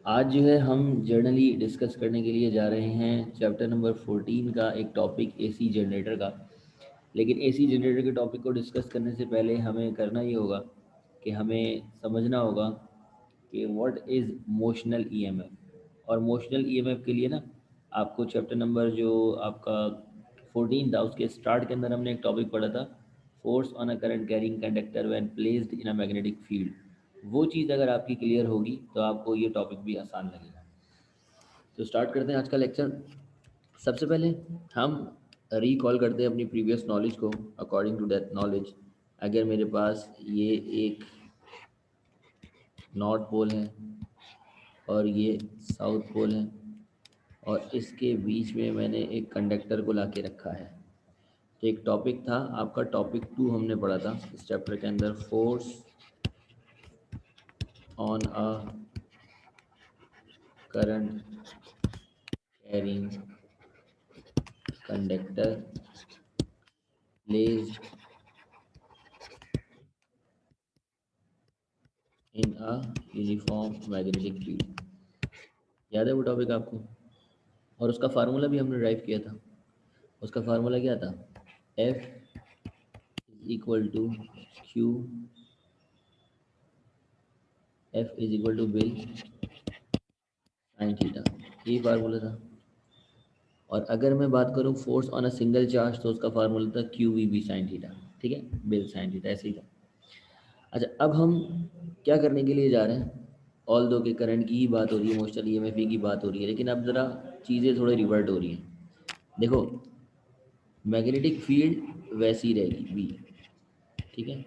आज जो है हम जर्नली डिस्कस करने के लिए जा रहे हैं चैप्टर नंबर 14 का एक टॉपिक एसी जनरेटर का। लेकिन एसी जनरेटर के टॉपिक को डिस्कस करने से पहले हमें करना ये होगा कि हमें समझना होगा कि व्हाट इज़ मोशनल ईएमएफ। और मोशनल ईएमएफ के लिए ना आपको चैप्टर नंबर जो आपका 14 था उसके स्टार्ट के अंदर हमने एक टॉपिक पढ़ा था, force on a current carrying conductor when placed in a magnetic field. वो चीज़ अगर आपकी क्लियर होगी तो आपको ये टॉपिक भी आसान लगेगा। तो स्टार्ट करते हैं आज का लेक्चर। सबसे पहले हम रिकॉल करते हैं अपनी प्रीवियस नॉलेज को। अकॉर्डिंग टू दैट नॉलेज, अगर मेरे पास ये एक नॉर्थ पोल है और ये साउथ पोल है और इसके बीच में मैंने एक कंडक्टर को ला के रखा है, तो एक टॉपिक था आपका टॉपिक 2 हमने पढ़ा था इस चैप्टर के अंदर, force on a current carrying conductor placed in a uniform magnetic field. याद है वो टॉपिक आपको? और उसका फार्मूला भी हमने ड्राइव किया था। उसका फार्मूला क्या था? F is equal to q, F is equal to BIL sine theta, यही फार्मूला था। और अगर मैं बात करूँ force on a single charge तो उसका फार्मूला था q v B sine theta, ठीक है, बिल साइन थीटा, ऐसे ही था। अच्छा, अब हम क्या करने के लिए जा रहे हैं? ऑल दो के करंट की ही बात हो रही है, मोस्टल ईएमएफ की बात हो रही है, लेकिन अब ज़रा चीज़ें थोड़े रिवर्ट हो रही हैं। देखो, मैग्नेटिक फील्ड वैसी रहेगी बी, ठीक है।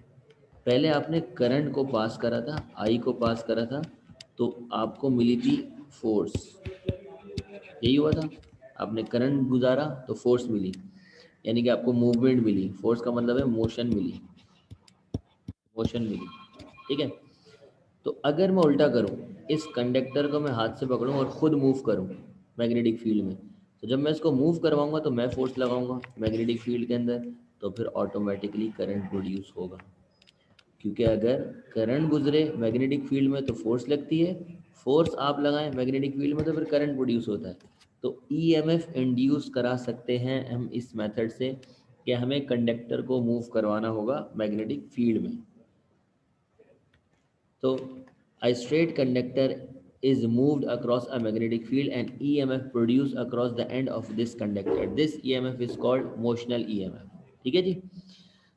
पहले आपने करंट को पास करा था, आई को पास करा था, तो आपको मिली थी फोर्स, यही हुआ था। आपने करंट गुजारा तो फोर्स मिली, यानी कि आपको मूवमेंट मिली। फोर्स का मतलब है मोशन मिली, मोशन मिली, ठीक है। तो अगर मैं उल्टा करूं, इस कंडक्टर को मैं हाथ से पकड़ूं और ख़ुद मूव करूं मैग्नेटिक फील्ड में, तो जब मैं इसको मूव करवाऊंगा तो मैं फोर्स लगाऊंगा मैग्नेटिक फील्ड के अंदर, तो फिर ऑटोमेटिकली करंट प्रोड्यूस होगा। क्योंकि अगर करंट गुजरे मैग्नेटिक फील्ड में तो फोर्स लगती है, फोर्स आप लगाएं मैग्नेटिक फील्ड में तो फिर करंट प्रोड्यूस होता है। तो ईएमएफ इंड्यूस करा सकते हैं हम इस मेथड से कि हमें कंडक्टर को मूव करवाना होगा मैग्नेटिक फील्ड में। तो a straight conductor is moved across a magnetic field and EMF produced across the end of this conductor. This EMF is called motional EMF, ठीक है जी।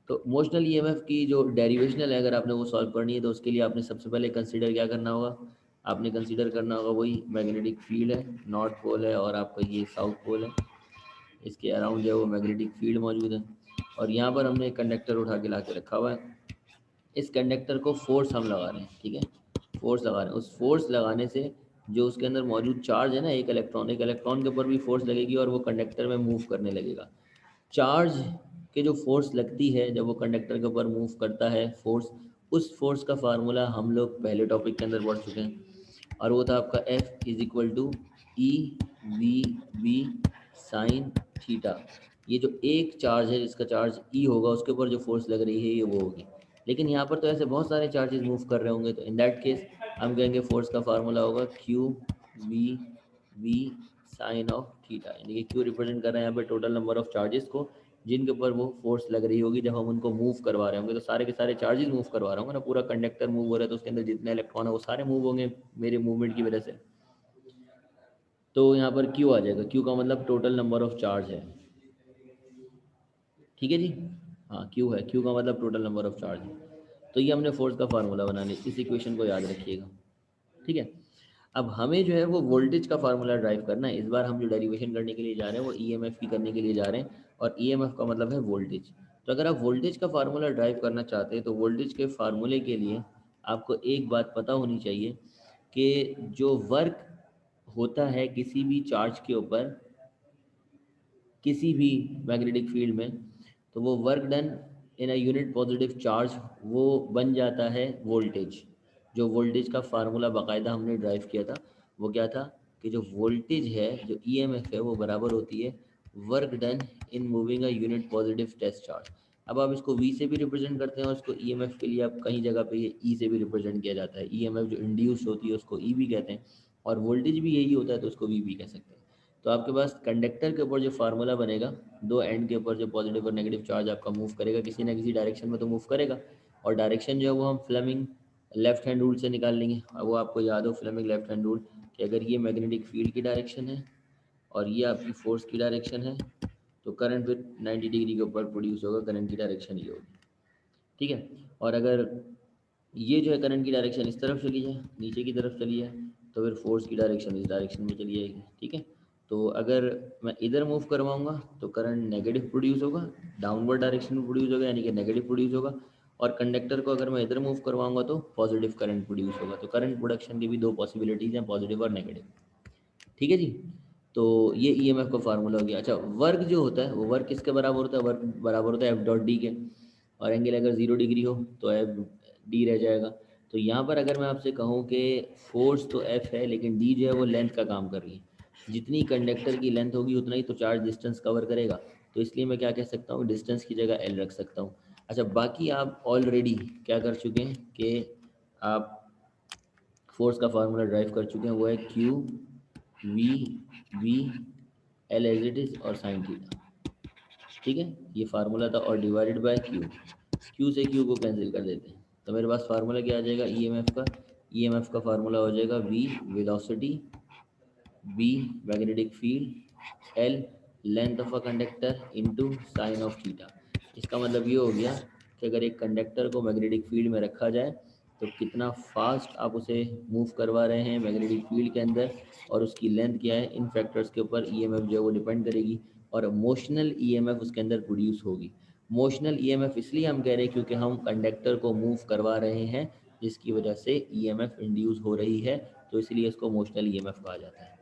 तो मोशनल ईएमएफ की जो डेरिवेशनल है, अगर आपने वो सॉल्व करनी है तो उसके लिए आपने सबसे पहले कंसीडर क्या करना होगा? आपने कंसीडर करना होगा वही मैग्नेटिक फील्ड है, नॉर्थ पोल है और आपका ये साउथ पोल है, इसके अराउंड जो है वो मैग्नेटिक फील्ड मौजूद है। और यहाँ पर हमने एक कंडक्टर उठा के ला के रखा हुआ है। इस कंडक्टर को फोर्स हम लगा रहे हैं, ठीक है, फोर्स लगा रहे हैं। उस फोर्स लगाने से जो उसके अंदर मौजूद चार्ज है ना, एक इलेक्ट्रॉन, एक इलेक्ट्रॉन के ऊपर भी फोर्स लगेगी और वो कंडक्टर में मूव करने लगेगा। चार्ज के जो फोर्स लगती है जब वो कंडक्टर के ऊपर मूव करता है फोर्स, उस फोर्स का फार्मूला हम लोग पहले टॉपिक के अंदर पढ़ चुके हैं और वो था आपका F is equal to e v B sine theta. ये जो एक चार्ज है जिसका चार्ज ई होगा उसके ऊपर जो फोर्स लग रही है ये वो होगी। लेकिन यहाँ पर तो ऐसे बहुत सारे चार्जेस मूव कर रहे होंगे, तो इन दैट केस हम कहेंगे फोर्स का फार्मूला होगा q v v sine of theta, यानी कि क्यू रिप्रेजेंट कर रहे हैं यहाँ पे टोटल नंबर ऑफ चार्जेस को जिनके ऊपर वो फोर्स लग रही होगी जब हम उनको मूव करवा रहे होंगे। तो सारे के सारे चार्जेस मूव करवा रहे होंगे ना, पूरा कंडक्टर मूव हो रहा है तो उसके अंदर जितने इलेक्ट्रॉन है वो सारे मूव होंगे मेरे मूवमेंट की वजह से। तो यहाँ पर क्यू आ जाएगा, क्यू का मतलब टोटल नंबर ऑफ चार्ज है, ठीक है जी। हाँ, क्यू है, क्यू का मतलब टोटल नंबर ऑफ चार्ज है। तो ये हमने फोर्स का फार्मूला बना लिया, इस इक्वेशन को याद रखिएगा, ठीक है। अब हमें जो है वो वोल्टेज का फार्मूला ड्राइव करना है। इस बार हम जो डेरिवेशन करने के लिए जा रहे हैं वो ईएमएफ की करने के लिए जा रहे हैं, और ईएमएफ का मतलब है वोल्टेज। तो अगर आप वोल्टेज का फार्मूला ड्राइव करना चाहते हैं तो वोल्टेज के फार्मूले के लिए आपको एक बात पता होनी चाहिए कि जो वर्क होता है किसी भी चार्ज के ऊपर, किसी भी मैग्नेटिक फील्ड में, तो वो वर्क डन इन अ यूनिट पॉजिटिव चार्ज वो बन जाता है वोल्टेज। जो वोल्टेज का फार्मूला बाकायदा हमने ड्राइव किया था वो क्या था कि जो वोल्टेज है, जो ईएमएफ है, वो बराबर होती है work done in moving a unit positive test charge. अब आप इसको वी से भी रिप्रेजेंट करते हैं और इसको ईएमएफ के लिए आप कहीं जगह पे ये ई से भी रिप्रेजेंट किया जाता है। ईएमएफ जो इंड्यूस होती है उसको ई भी कहते हैं और वोल्टेज भी यही होता है, तो उसको वी कह सकते हैं। तो आपके पास कंडक्टर के ऊपर जो फार्मूला बनेगा, दो एंड के ऊपर जो पॉजिटिव और नेगेटिव चार्ज आपका मूव करेगा किसी ना किसी डायरेक्शन में तो मूव करेगा, और डायरेक्शन जो है वो हम फ्लेमिंग लेफ्ट हैंड रूल से निकाल लेंगे। और वो आपको याद हो फ्लेमिंग लेफ्ट हैंड रूल, कि अगर ये मैग्नेटिक फील्ड की डायरेक्शन है और ये आपकी फोर्स की डायरेक्शन है, तो करंट फिर 90 डिग्री के ऊपर प्रोड्यूस होगा, करंट की डायरेक्शन ये होगी, ठीक है। और अगर ये जो है करंट की डायरेक्शन इस तरफ चली जाए, नीचे की तरफ चली जाए, तो फिर फोर्स की डायरेक्शन इस डायरेक्शन में चली जाएगी, ठीक है। तो अगर मैं इधर मूव करवाऊंगा तो करंट नेगेटिव प्रोड्यूस होगा, डाउनवर्ड डायरेक्शन में प्रोड्यूस होगा, यानी कि नेगेटिव प्रोड्यूस होगा। और कंडक्टर को अगर मैं इधर मूव करवाऊंगा तो पॉजिटिव करंट प्रोड्यूस होगा। तो करंट प्रोडक्शन की भी दो पॉसिबिलिटीज़ हैं, पॉजिटिव और नेगेटिव, ठीक है जी। तो ये ईएमएफ का फार्मूला हो गया। अच्छा, वर्क जो होता है वो वर्क किसके बराबर होता है? वर्क बराबर होता है एफ डॉट डी के, और एंगल अगर 0 डिग्री हो तो एफ डी रह जाएगा। तो यहाँ पर अगर मैं आपसे कहूँ कि फोर्स तो एफ है, लेकिन डी जो है वो लेंथ का काम कर रही है। जितनी कंडक्टर की लेंथ होगी उतना ही तो चार्ज डिस्टेंस कवर करेगा, तो इसलिए मैं क्या कह सकता हूँ, डिस्टेंस की जगह एल रख सकता हूँ। अच्छा, बाकी आप ऑलरेडी क्या कर चुके हैं कि आप फोर्स का फार्मूला ड्राइव कर चुके हैं, वो है q v v L as it is और साइन थीटा, ठीक है। ये फार्मूला था, और डिवाइडेड बाय क्यू, क्यू से क्यू को कैंसिल कर देते हैं, तो मेरे पास फार्मूला क्या आ जाएगा ईएमएफ का? ईएमएफ का फार्मूला हो जाएगा v velocity, B magnetic field, L length of a conductor into sine of theta. इसका मतलब ये हो गया कि अगर एक कंडक्टर को मैग्नेटिक फील्ड में रखा जाए तो कितना फास्ट आप उसे मूव करवा रहे हैं मैग्नेटिक फील्ड के अंदर, और उसकी लेंथ क्या है, इन फैक्टर्स के ऊपर ईएमएफ जो है वो डिपेंड करेगी, और मोशनल ईएमएफ उसके अंदर प्रोड्यूस होगी। मोशनल ईएमएफ इसलिए हम कह रहे हैं क्योंकि हम कंडक्टर को मूव करवा रहे हैं, जिसकी वजह से ईएमएफ इंड्यूस हो रही है, तो इसलिए इसको मोशनल ईएमएफ कहा जाता है।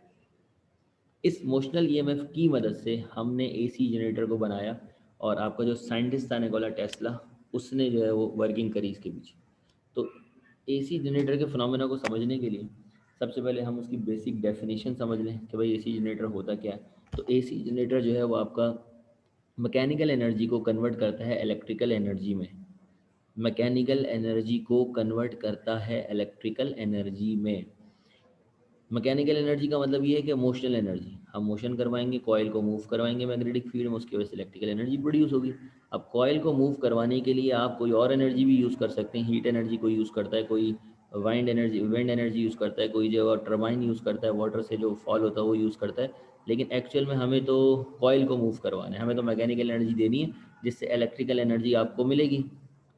इस मोशनल ईएमएफ की मदद से हमने एसी जनरेटर को बनाया, और आपका जो साइंटिस्ट था निकोला टेस्ला, उसने जो है वो वर्किंग करी इसके पीछे। तो एसी जनरेटर के फिनोमेना को समझने के लिए सबसे पहले हम उसकी बेसिक डेफिनेशन समझ लें कि भाई एसी जनरेटर होता क्या है। तो एसी जनरेटर जो है वो आपका मैकेनिकल एनर्जी को कन्वर्ट करता है इलेक्ट्रिकल एनर्जी में, मैकेनिकल एनर्जी को कन्वर्ट करता है इलेक्ट्रिकल एनर्जी में। मैकेनिकल एनर्जी का मतलब ये है कि मोशनल एनर्जी, हम मोशन करवाएंगे, कॉयल को मूव करवाएंगे मैग्नेटिक फील्ड में, उसकी वजह से इलेक्ट्रिकल एनर्जी प्रोड्यूस होगी। अब कॉयल को मूव करवाने के लिए आप कोई और एनर्जी भी यूज़ कर सकते हैं, हीट एनर्जी कोई यूज़ करता है, कोई विंड एनर्जी यूज़ करता है, कोई जो टर्बाइन यूज़ करता है, वाटर से जो फॉल होता है वो यूज़ करता है। लेकिन एक्चुअल में हमें तो कॉयल को मूव करवाना है, हमें तो मैकेनिकल एनर्जी देनी है जिससे इलेक्ट्रिकल एनर्जी आपको मिलेगी।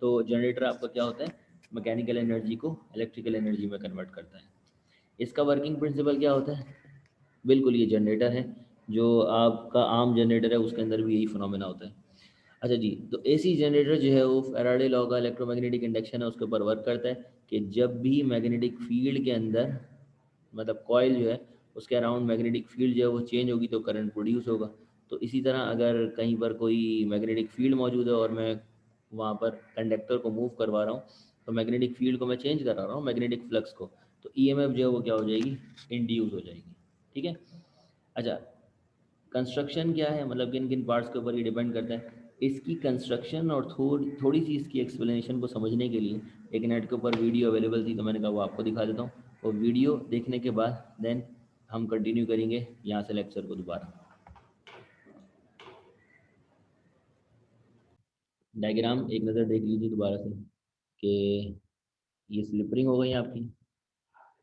तो जनरेटर आपका क्या होता है, मैकेनिकल एनर्जी को इलेक्ट्रिकल एनर्जी में कन्वर्ट करता है। इसका वर्किंग प्रिंसिपल क्या होता है? बिल्कुल ये जनरेटर है, जो आपका आम जनरेटर है उसके अंदर भी यही फिनोमेना होता है। अच्छा जी, तो एसी जनरेटर जो है वो फैराडे लॉ का इलेक्ट्रोमैग्नेटिक इंडक्शन है उसके ऊपर वर्क करता है, कि जब भी मैग्नेटिक फील्ड के अंदर, मतलब कॉइल जो है उसके अराउंड मैग्नेटिक फील्ड जो है वो चेंज होगी तो करंट प्रोड्यूस होगा। तो इसी तरह अगर कहीं पर कोई मैग्नेटिक फील्ड मौजूद है और मैं वहाँ पर कंडक्टर को मूव करवा रहा हूँ, तो मैग्नेटिक फील्ड को मैं चेंज करा रहा हूँ, मैग्नेटिक फ्लक्स को, तो ईएमएफ जो है वो क्या हो जाएगी, इंड्यूस हो जाएगी, ठीक है। अच्छा, कंस्ट्रक्शन क्या है, मतलब किन किन पार्ट्स के ऊपर ये डिपेंड करता है, इसकी कंस्ट्रक्शन और थोड़ी थोड़ी सी इसकी एक्सप्लेनेशन को समझने के लिए एक नेट के ऊपर वीडियो अवेलेबल थी, तो मैंने कहा वो आपको दिखा देता हूँ। वो वीडियो देखने के बाद देन हम कंटिन्यू करेंगे यहाँ से लेक्चर को दोबारा। डायग्राम एक नज़र देख लीजिए दोबारा से, कि ये स्लिपरिंग हो गई आपकी,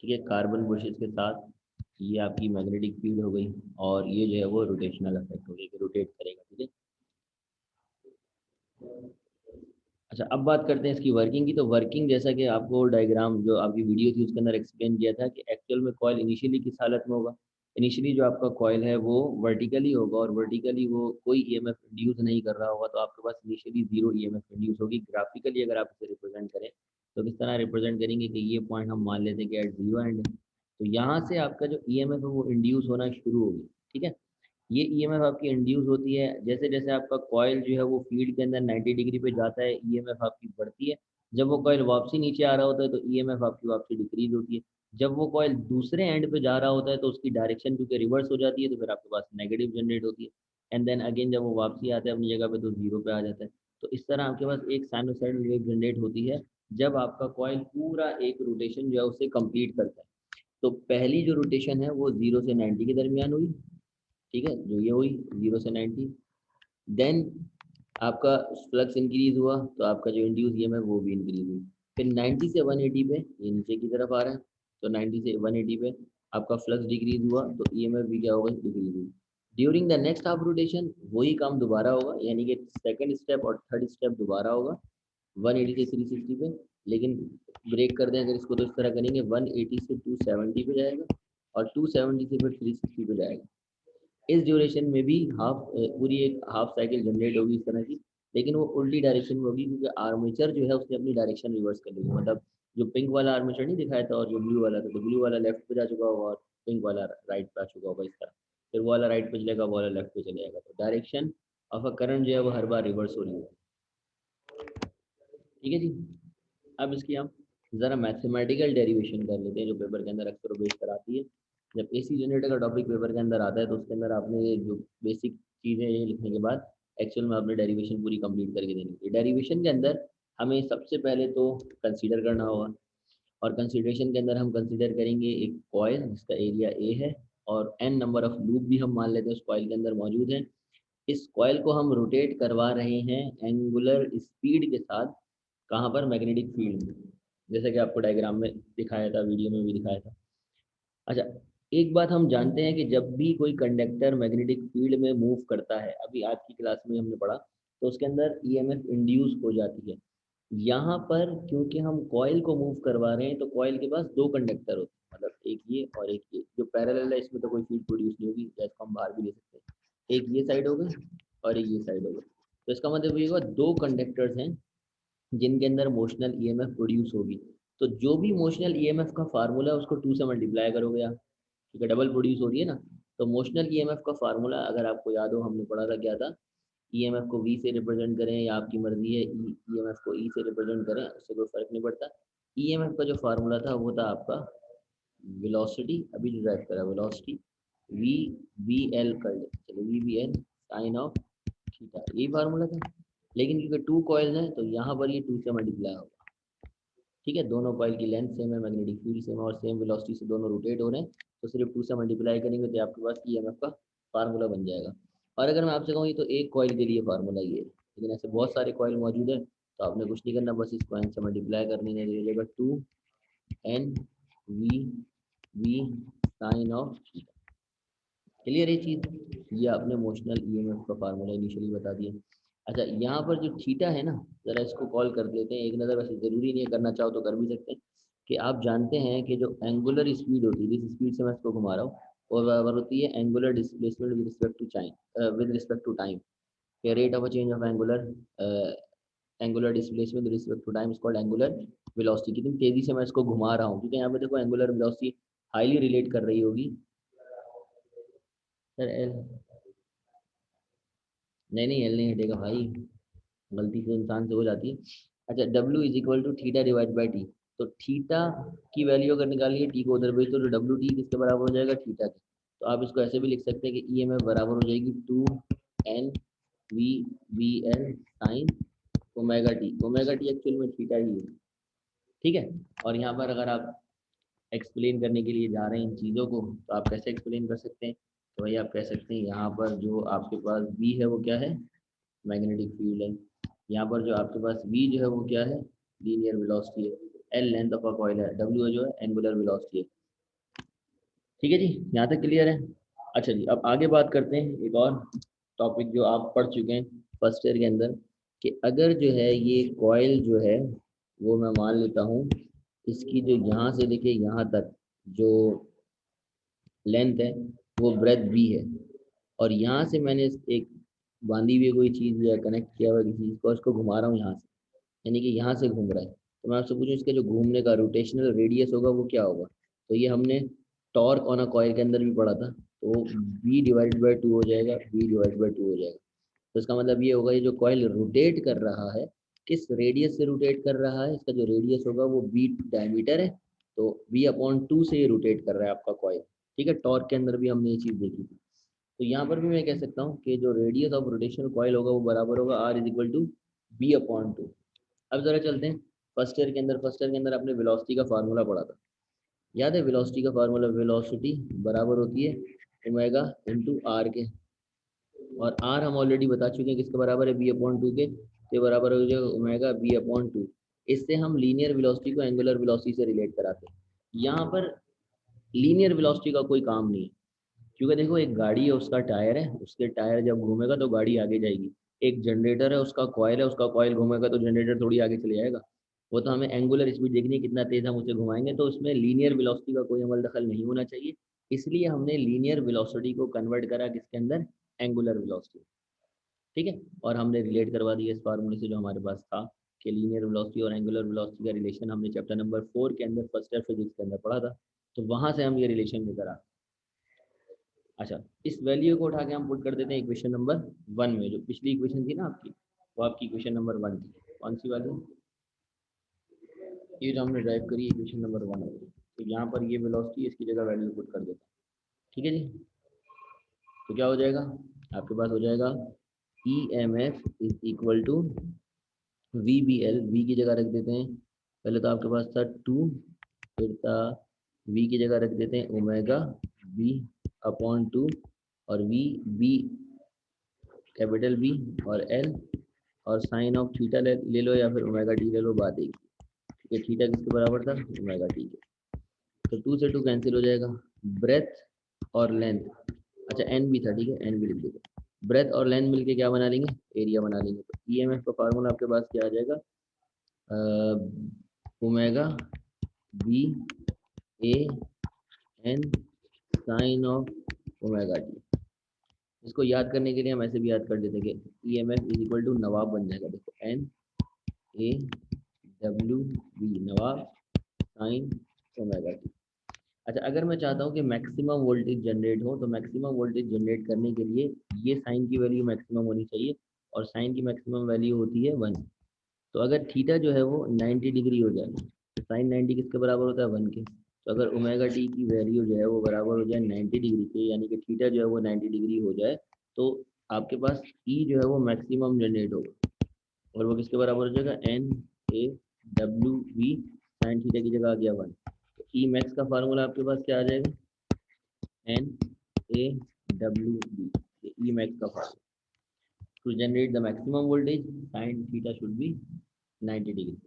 ठीक है, कार्बन बुशेस के साथ, ये आपकी मैग्नेटिक फील्ड हो गई, और ये जो है वो रोटेशनल इफेक्ट हो गई कि रोटेट करेगा, ठीक है। अच्छा, अब बात करते हैं इसकी वर्किंग की। तो वर्किंग जैसा कि आपको डायग्राम जो आपकी वीडियो थी उसके अंदर एक्सप्लेन किया था कि एक्चुअल में कॉयल इनिशियली किस हालत में होगा। इनिशियली जो आपका कॉयल है वो वर्टिकली होगा, और वर्टिकली वो कोई ईएमएफ इंड्यूस नहीं कर रहा होगा, तो आपके पास इनिशियली जीरो ईएमएफ इंड्यूस होगी। ग्राफिकली अगर आप इसे रिप्रेजेंट करें तो किस तरह रिप्रेजेंट करेंगे कि ये पॉइंट हम मान लेते हैं कि एट जीरो एंड, तो यहाँ से आपका जो ईएमएफ है वो इंड्यूस होना शुरू होगी, ठीक है। ये ईएमएफ आपकी इंड्यूस होती है जैसे जैसे आपका कॉइल जो है वो फील्ड के अंदर 90 डिग्री पे जाता है, ईएमएफ आपकी बढ़ती है। जब वो कॉइल वापसी नीचे आ रहा होता है तो ईएमएफ आपकी वापसी डिक्रीज होती है। जब वो कॉइल दूसरे एंड पे जा रहा होता है तो उसकी डायरेक्शन क्योंकि रिवर्स हो जाती है, तो फिर आपके पास नेगेटिव जनरेट होती है। एंड देन अगेन जब वो वापसी आता है अपनी जगह पे तो जीरो पे आ जाता है। तो इस तरह आपके पास एक साइनोसॉइडल वेव जनरेट होती है जब आपका कॉइल पूरा एक रोटेशन जो है उसे कंप्लीट करता है। तो पहली जो रोटेशन है वो 0 से 90 के दरमियान हुई, ठीक है, जो ये हुई 0 से 90। देन आपका फ्लक्स इंक्रीज हुआ तो आपका जो इंड्यूस ईएमएफ वो भी इंक्रीज हुई। फिर 90 से 180 पे ये नीचे की तरफ आ रहा है, तो 90 से 180 पे आपका फ्लक्स डिक्रीज हुआ तो ईएमएफ भी क्या होगा, डिक्रीज हुई। During the next half rotation वही काम दोबारा होगा, यानी कि सेकंड स्टेप और थर्ड स्टेप दोबारा होगा 180 से 360 पे। लेकिन ब्रेक कर दें अगर इसको तो इस तरह करेंगे 180 से 270 पे जाएगा और 270 से फिर 360 पे जाएगा। इस ड्यूरेशन में भी पूरी एक हाफ साइकिल जनरेट होगी इस तरह की, लेकिन वो उल्टी डायरेक्शन में होगी क्योंकि आर्मेचर जो है उसने अपनी डायरेक्शन रिवर्स कर ली। मतलब जो पिंक वाला आर्मेचर नहीं दिखाया था और जो ब्लू वाला था, तो ब्लू वाला लेफ्ट पे जा चुका होगा और पिंक वाला राइट पे आ चुका होगा इस तरह। फिर वो वाला राइट पे चलेगा, वो वाला लेफ्ट पे चले जाएगा, तो डायरेक्शन ऑफ अ करंट जो है वो हर बार रिवर्स हो रही है। ठीक है जी। अब इसकी हम ज़रा मैथमेटिकल डेरिवेशन कर लेते हैं जो पेपर के अंदर अक्सर बेस कराती है। जब एसी जनरेटर का टॉपिक पेपर के अंदर आता है तो उसके अंदर आपने ये जो बेसिक चीज़ें ये लिखने के बाद एक्चुअल में आपने डेरिवेशन पूरी कंप्लीट करके देनी है। डेरिवेशन के अंदर हमें सबसे पहले तो कंसीडर करना होगा, और कंसीडरेशन के अंदर हम कंसीडर करेंगे एक कॉइल जिसका एरिया ए है और एन नंबर ऑफ लूप भी हम मान लेते हैं उस कॉइल के अंदर मौजूद है। इस कॉइल को हम रोटेट करवा रहे हैं एंगुलर स्पीड के साथ, कहाँ पर, मैग्नेटिक फील्ड में, जैसा कि आपको डायग्राम में दिखाया था, वीडियो में भी दिखाया था। अच्छा, एक बात हम जानते हैं कि जब भी कोई कंडक्टर मैग्नेटिक फील्ड में मूव करता है, अभी आज की क्लास में हमने पढ़ा, तो उसके अंदर ईएमएफ इंड्यूस हो जाती है। यहाँ पर क्योंकि हम कॉइल को मूव करवा रहे हैं तो कॉइल के पास दो कंडक्टर होते हैं, मतलब एक ये और एक ये, जो पैरेलल है इसमें तो कोई फील्ड प्रोड्यूस नहीं होगी, या इसको हम बाहर भी ले सकते हैं। एक ये साइड होगा और एक ये साइड होगा, तो इसका मतलब ये होगा दो कंडक्टर्स हैं जिनके अंदर मोशनल ईएमएफ प्रोड्यूस होगी। तो जो भी मोशनल ईएमएफ का फार्मूला है उसको 2 से मल्टीप्लाई करोगे आप, क्योंकि डबल प्रोड्यूस हो रही है ना। तो मोशनल ईएमएफ का फार्मूला अगर आपको याद हो, हमने पढ़ा था क्या था, ईएमएफ को वी से रिप्रेजेंट करें या आपकी मर्जी है ईएमएफ को ई से रिप्रेजेंट करें, उससे कोई फर्क नहीं पड़ता। ईएमएफ का जो फार्मूला था वो था आपका वेलोसिटी, अभी जो ड्राइव करा वेलोसिटी, वी वी एल कर ले, चलो v v L sine of theta, यही फार्मूला था। लेकिन क्योंकि टू कॉइल्स हैं तो यहाँ पर ये 2 से मल्टीप्लाई होगा। ठीक है, दोनों कॉइल की लेंथ सेम है, मैग्नेटिक फील्ड सेम है और सेम वेलोसिटी से दोनों रोटेट हो रहे हैं, तो सिर्फ 2 से मल्टीप्लाई करेंगे तो आपके पास ईएमएफ का फार्मूला बन जाएगा। और अगर मैं आपसे कहूँ ये तो एक कॉइल के लिए फार्मूला ये है, लेकिन ऐसे बहुत सारे कॉइल मौजूद है, तो आपने कुछ नहीं करना, बस इसको एन से मल्टीप्लाई करनी है, जाएगा 2 N v v sine of theta. Clear है चीज़, ये आपने मोशनल ईएमएफ का फार्मूला इनिशियली बता दिया। अच्छा, यहाँ पर जो थीटा है ना, ज़रा इसको कॉल कर लेते हैं एक नज़र, वैसे ज़रूरी नहीं है, करना चाहो तो कर भी सकते हैं। कि आप जानते हैं कि जो एंगुलर स्पीड होती है, जिस स्पीड से मैं इसको घुमा रहा हूँ, और बराबर होती है angular displacement with respect to time, with respect to time. Rate of a change of angular displacement with respect to time is called angular velocity. कितनी तेजी से मैं इसको घुमा रहा हूँ, क्योंकि यहाँ पे देखो एंगुलर वेलोसिटी हाईली रिलेट कर रही होगी सर एल, नहीं नहीं एल नहीं हटेगा भाई, गलती से इंसान से हो जाती है। अच्छा, W is equal to theta divide by T. तो थीटा की वैल्यू अगर निकालिए है टी को उधर भेज तो डब्ल्यू टी किसके बराबर हो जाएगा, थीटा के। तो आप इसको ऐसे भी लिख सकते हैं कि ई एम एफ बराबर हो जाएगी 2 N v v L sine omega T. Omega T actual में थीटा ही है। ठीक है, और यहाँ पर अगर आप एक्सप्लेन करने के लिए जा रहे हैं इन चीज़ों को, तो आप कैसे एक्सप्लेन कर सकते हैं, तो भाई आप कह सकते हैं यहाँ पर जो आपके पास बी है वो क्या है, मैग्नेटिक फील्ड है। यहाँ पर जो आपके पास v जो है वो क्या है, लीनियर वेलोसिटी है। l length of a coil है, w जो है एंगुलर वेलोसिटी है। ठीक है जी, यहाँ तक क्लियर है। अच्छा जी, अब आगे बात करते हैं एक और टॉपिक जो आप पढ़ चुके हैं फर्स्ट ईयर के अंदर, कि अगर जो है ये कॉइल जो है वो मैं मान लेता हूँ इसकी जो यहाँ से देखिए यहाँ तक जो लेंथ है वो ब्रेथ b है, और यहाँ से मैंने एक बांधी हुई कोई चीज़ या कनेक्ट किया हुआ किसी चीज़ को, उसको घुमा रहा हूँ यहाँ से, यानी कि यहाँ से घूम रहा है। तो मैं आपसे पूछूं इसके जो घूमने का रोटेशनल रेडियस होगा वो क्या होगा, तो ये हमने टॉर्क ऑन अ कॉइल के अंदर भी पढ़ा था, तो v डिवाइडेड बाई 2 हो जाएगा, v डिवाइडेड बाई 2 हो जाएगा। तो इसका मतलब ये होगा ये जो कॉइल रोटेट कर रहा है किस रेडियस से रोटेट कर रहा है, इसका जो रेडियस होगा वो v डायमीटर है, तो v/2 से ये रोटेट कर रहा है आपका कॉइल। ठीक है, टॉर्क के अंदर भी हमने ये चीज़ देखी थी। तो यहाँ पर भी मैं कह सकता हूँ कि जो रेडियस ऑफ रोटेशनल कॉइल होगा वो बराबर होगा r is equal to v/2। अब जरा चलते हैं फर्स्ट ईयर के अंदर। फर्स्ट ईयर के अंदर आपने वेलोसिटी का फार्मूला पढ़ा था, याद है वेलोसिटी का फार्मूला, वेलोसिटी बराबर होती है ओमेगा इंटू आर के, और आर हम ऑलरेडी बता चुके हैं किसके बराबर है, बी अपॉन टू के, तो बराबर हो जाएगा ओमेगा बी अपॉन टू। इससे हम लीनियर वेलोसिटी को एंगुलर वेलोसिटी से रिलेट कराते हैं। यहाँ पर लीनियर वेलोसिटी का कोई काम नहीं है, क्योंकि देखो एक गाड़ी है, उसका टायर है, उसके टायर जब घूमेगा तो गाड़ी आगे जाएगी। एक जनरेटर है, उसका कॉयल है, उसका कॉयल घूमेगा तो जनरेटर थोड़ी आगे चले जाएगा। वो तो हमें एंगुलर स्पीड देखनी है, कितना तेज हम उसे घुमाएंगे, तो उसमें लीनियर वेलोसिटी का कोई अमल दखल नहीं होना चाहिए। इसलिए हमने लीनियर वेलोसिटी को कन्वर्ट करा किसके अंदर, एंगुलर वेलोसिटी। ठीक है, और हमने रिलेट करवा दिया इस फार्मूले से जो हमारे पास था, कि लीनियर वेलोसिटी और एंगुलर वेलोसिटी का रिलेशन हमने चैप्टर नंबर 4 के अंदर फर्स्ट ईयर फिजिक्स के अंदर पढ़ा था, तो वहां से हम ये रिलेशन लेकर आ। अच्छा, इस वैल्यू को उठा के हम पुट कर देते हैं इक्वेशन नंबर 1 में। जो पिछली इक्वेशन थी ना आपकी, वो आपकी इक्वेशन नंबर 1 थी। कौन सी वाली, ये जो हमने ड्राइव करी इक्वेशन नंबर 1 है, तो यहाँ पर ये वेलोसिटी, इसकी जगह वैल्यू पुट कर देते हैं। ठीक है जी, तो क्या हो जाएगा, आपके पास हो जाएगा E M F is equal to v B L, v की जगह रख देते हैं, पहले तो आपके पास था 2, फिर था वी की जगह रख देते हैं ओमेगा बी अपॉन 2, और वी बी कैपिटल बी, और एल, और साइन ऑफ थीटा ले लो या फिर ओमेगा टी ले लो, बात एक। ठीक है, थीटा किसके बराबर था, ओमेगा टी के, तो 2 से 2 कैंसिल हो जाएगा। ब्रेथ और लेंथ, अच्छा एन भी था, ठीक है एन भी लिख देते, ब्रेथ और लेंथ मिलके क्या बना लेंगे, एरिया बना लेंगे। तो ईएमएफ का फार्मूला आपके पास क्या आ जाएगा, omega B A N sine of omega T. इसको याद करने के लिए हम ऐसे भी याद कर लेते हैं कि E M F is equal to नवाब बन जाएगा, देखो एन ए डब्ल्यू बी, नवाब साइन ओमेगा टी। अच्छा, अगर मैं चाहता हूँ कि मैक्सिमम वोल्टेज जनरेट हो, तो मैक्सिमम वोल्टेज जनरेट करने के लिए ये साइन की वैल्यू मैक्सिमम होनी चाहिए, और साइन की मैक्सिमम वैल्यू होती है 1। तो अगर थीटा जो है वो 90 डिग्री हो जाए, तो साइन 90 किसके बराबर होता है, 1 के। तो अगर ओमेगा टी की वैल्यू जो है वो बराबर हो जाए 90 डिग्री के, यानी कि थीटा जो है वो 90 डिग्री हो जाए, तो आपके पास ई जो है वो मैक्सिमम जनरेट होगा, और वो किसके बराबर हो जाएगा, N A W v, sine theta की जगह आ गया 1। तो ई मैक्स का फार्मूला आपके पास क्या आ जाएगा, N A W B, E max का formula to generate the maximum voltage, sine theta should be 90 degree,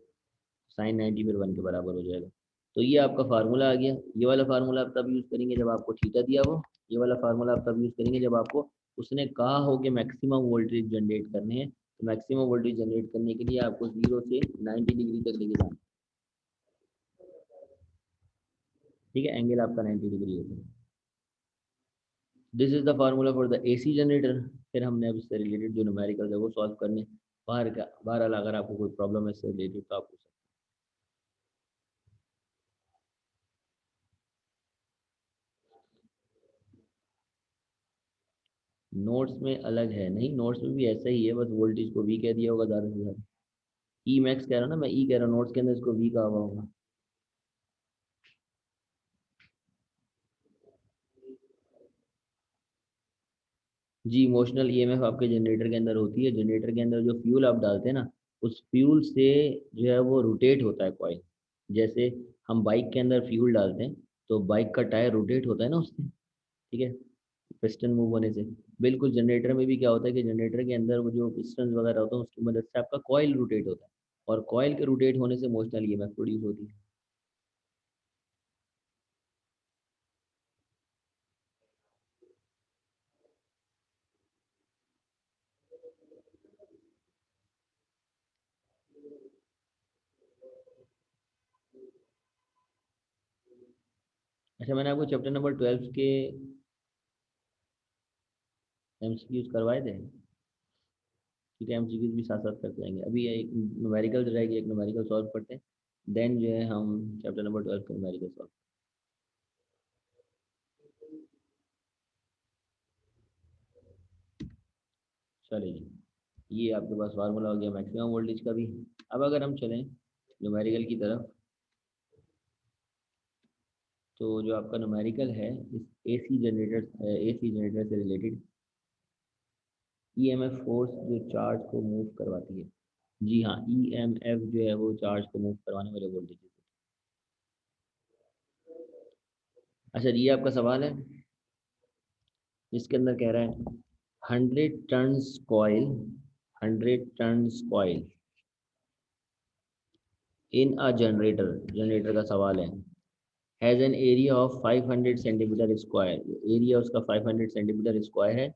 sine 90 फिर 1 के बराबर हो जाएगा। तो ये आपका फार्मूला आ गया। ये वाला फार्मूला आप तब यूज़ करेंगे जब आपको थीटा दिया हो, ये वाला फार्मूला आप तब यूज़ करेंगे जब आपको उसने कहा हो कि मैक्सिमम वोल्टेज जनरेट करने हैं। तो मैक्सिमम वोल्टेज जनरेट करने के लिए आपको 0 से 90 डिग्री तक लेके जाना, ठीक है, एंगल आपका 90 डिग्री होता है। This is the formula for the AC generator. फिर हमने अब इससे रिलेटेड जो न्यूमेरिकल है वो सॉल्व करने। बाहर का बहरहाल अगर आपको कोई प्रॉब्लम है इससे रिलेटेड तो आप पूछ सकते हैं। नोट्स में अलग है, नहीं नोट्स में भी ऐसा ही है, बस वोल्टेज को वी कह दिया होगा ज़्यादा से ज़्यादा। ई मैक्स कह रहा हूँ ना मैं, ई कह रहा हूँ, नोट्स के अंदर इसको वी कहा हुआ होगा। जी, इमोशनल ईएमएफ आपके जनरेटर के अंदर होती है। जनरेटर के अंदर जो फ्यूल आप डालते हैं ना, उस फ्यूल से जो है वो रोटेट होता है कॉइल। जैसे हम बाइक के अंदर फ्यूल डालते हैं, तो बाइक का टायर रोटेट होता है ना उससे, ठीक है, पिस्टन मूव होने से। बिल्कुल जनरेटर में भी क्या होता है कि जनरेटर के अंदर वो जो पिस्टन वगैरह होता है उसकी मदद से आपका कॉइल रोटेट होता है, और कॉइल के रोटेट होने से इमोशनल ईएमएफ प्रोड्यूस होती है। अच्छा, मैंने आपको चैप्टर नंबर 12 के एमसीक्यूज करवाए थे, ठीक है, एमसीक्यूज भी साथ साथ करते जाएंगे। अभी एक न्यूमेरिकल रहेगी, एक न्यूमेरिकल सॉल्व करते हैं, देन जो है हम चैप्टर नंबर 12 का न्यूमेरिकल सॉल्व। चलिए, ये आपके पास फार्मूला हो गया मैक्सिमम वोल्टेज का भी। अब अगर हम चलें न्यूमेरिकल की तरफ, तो जो आपका न्यूमेरिकल है इस एसी जनरेटर से रिलेटेड, ईएमएफ फोर्स जो चार्ज को मूव करवाती है। जी हाँ, ईएमएफ जो है वो चार्ज को मूव करवाने वाले वोल्टेज। अच्छा ये आपका सवाल है, जिसके अंदर कह रहा है 100 turns coil in a generator, generator का सवाल है, has an area of 500 centimetre square, area उसका 500 सेंटीमीटर स्क्वायर है,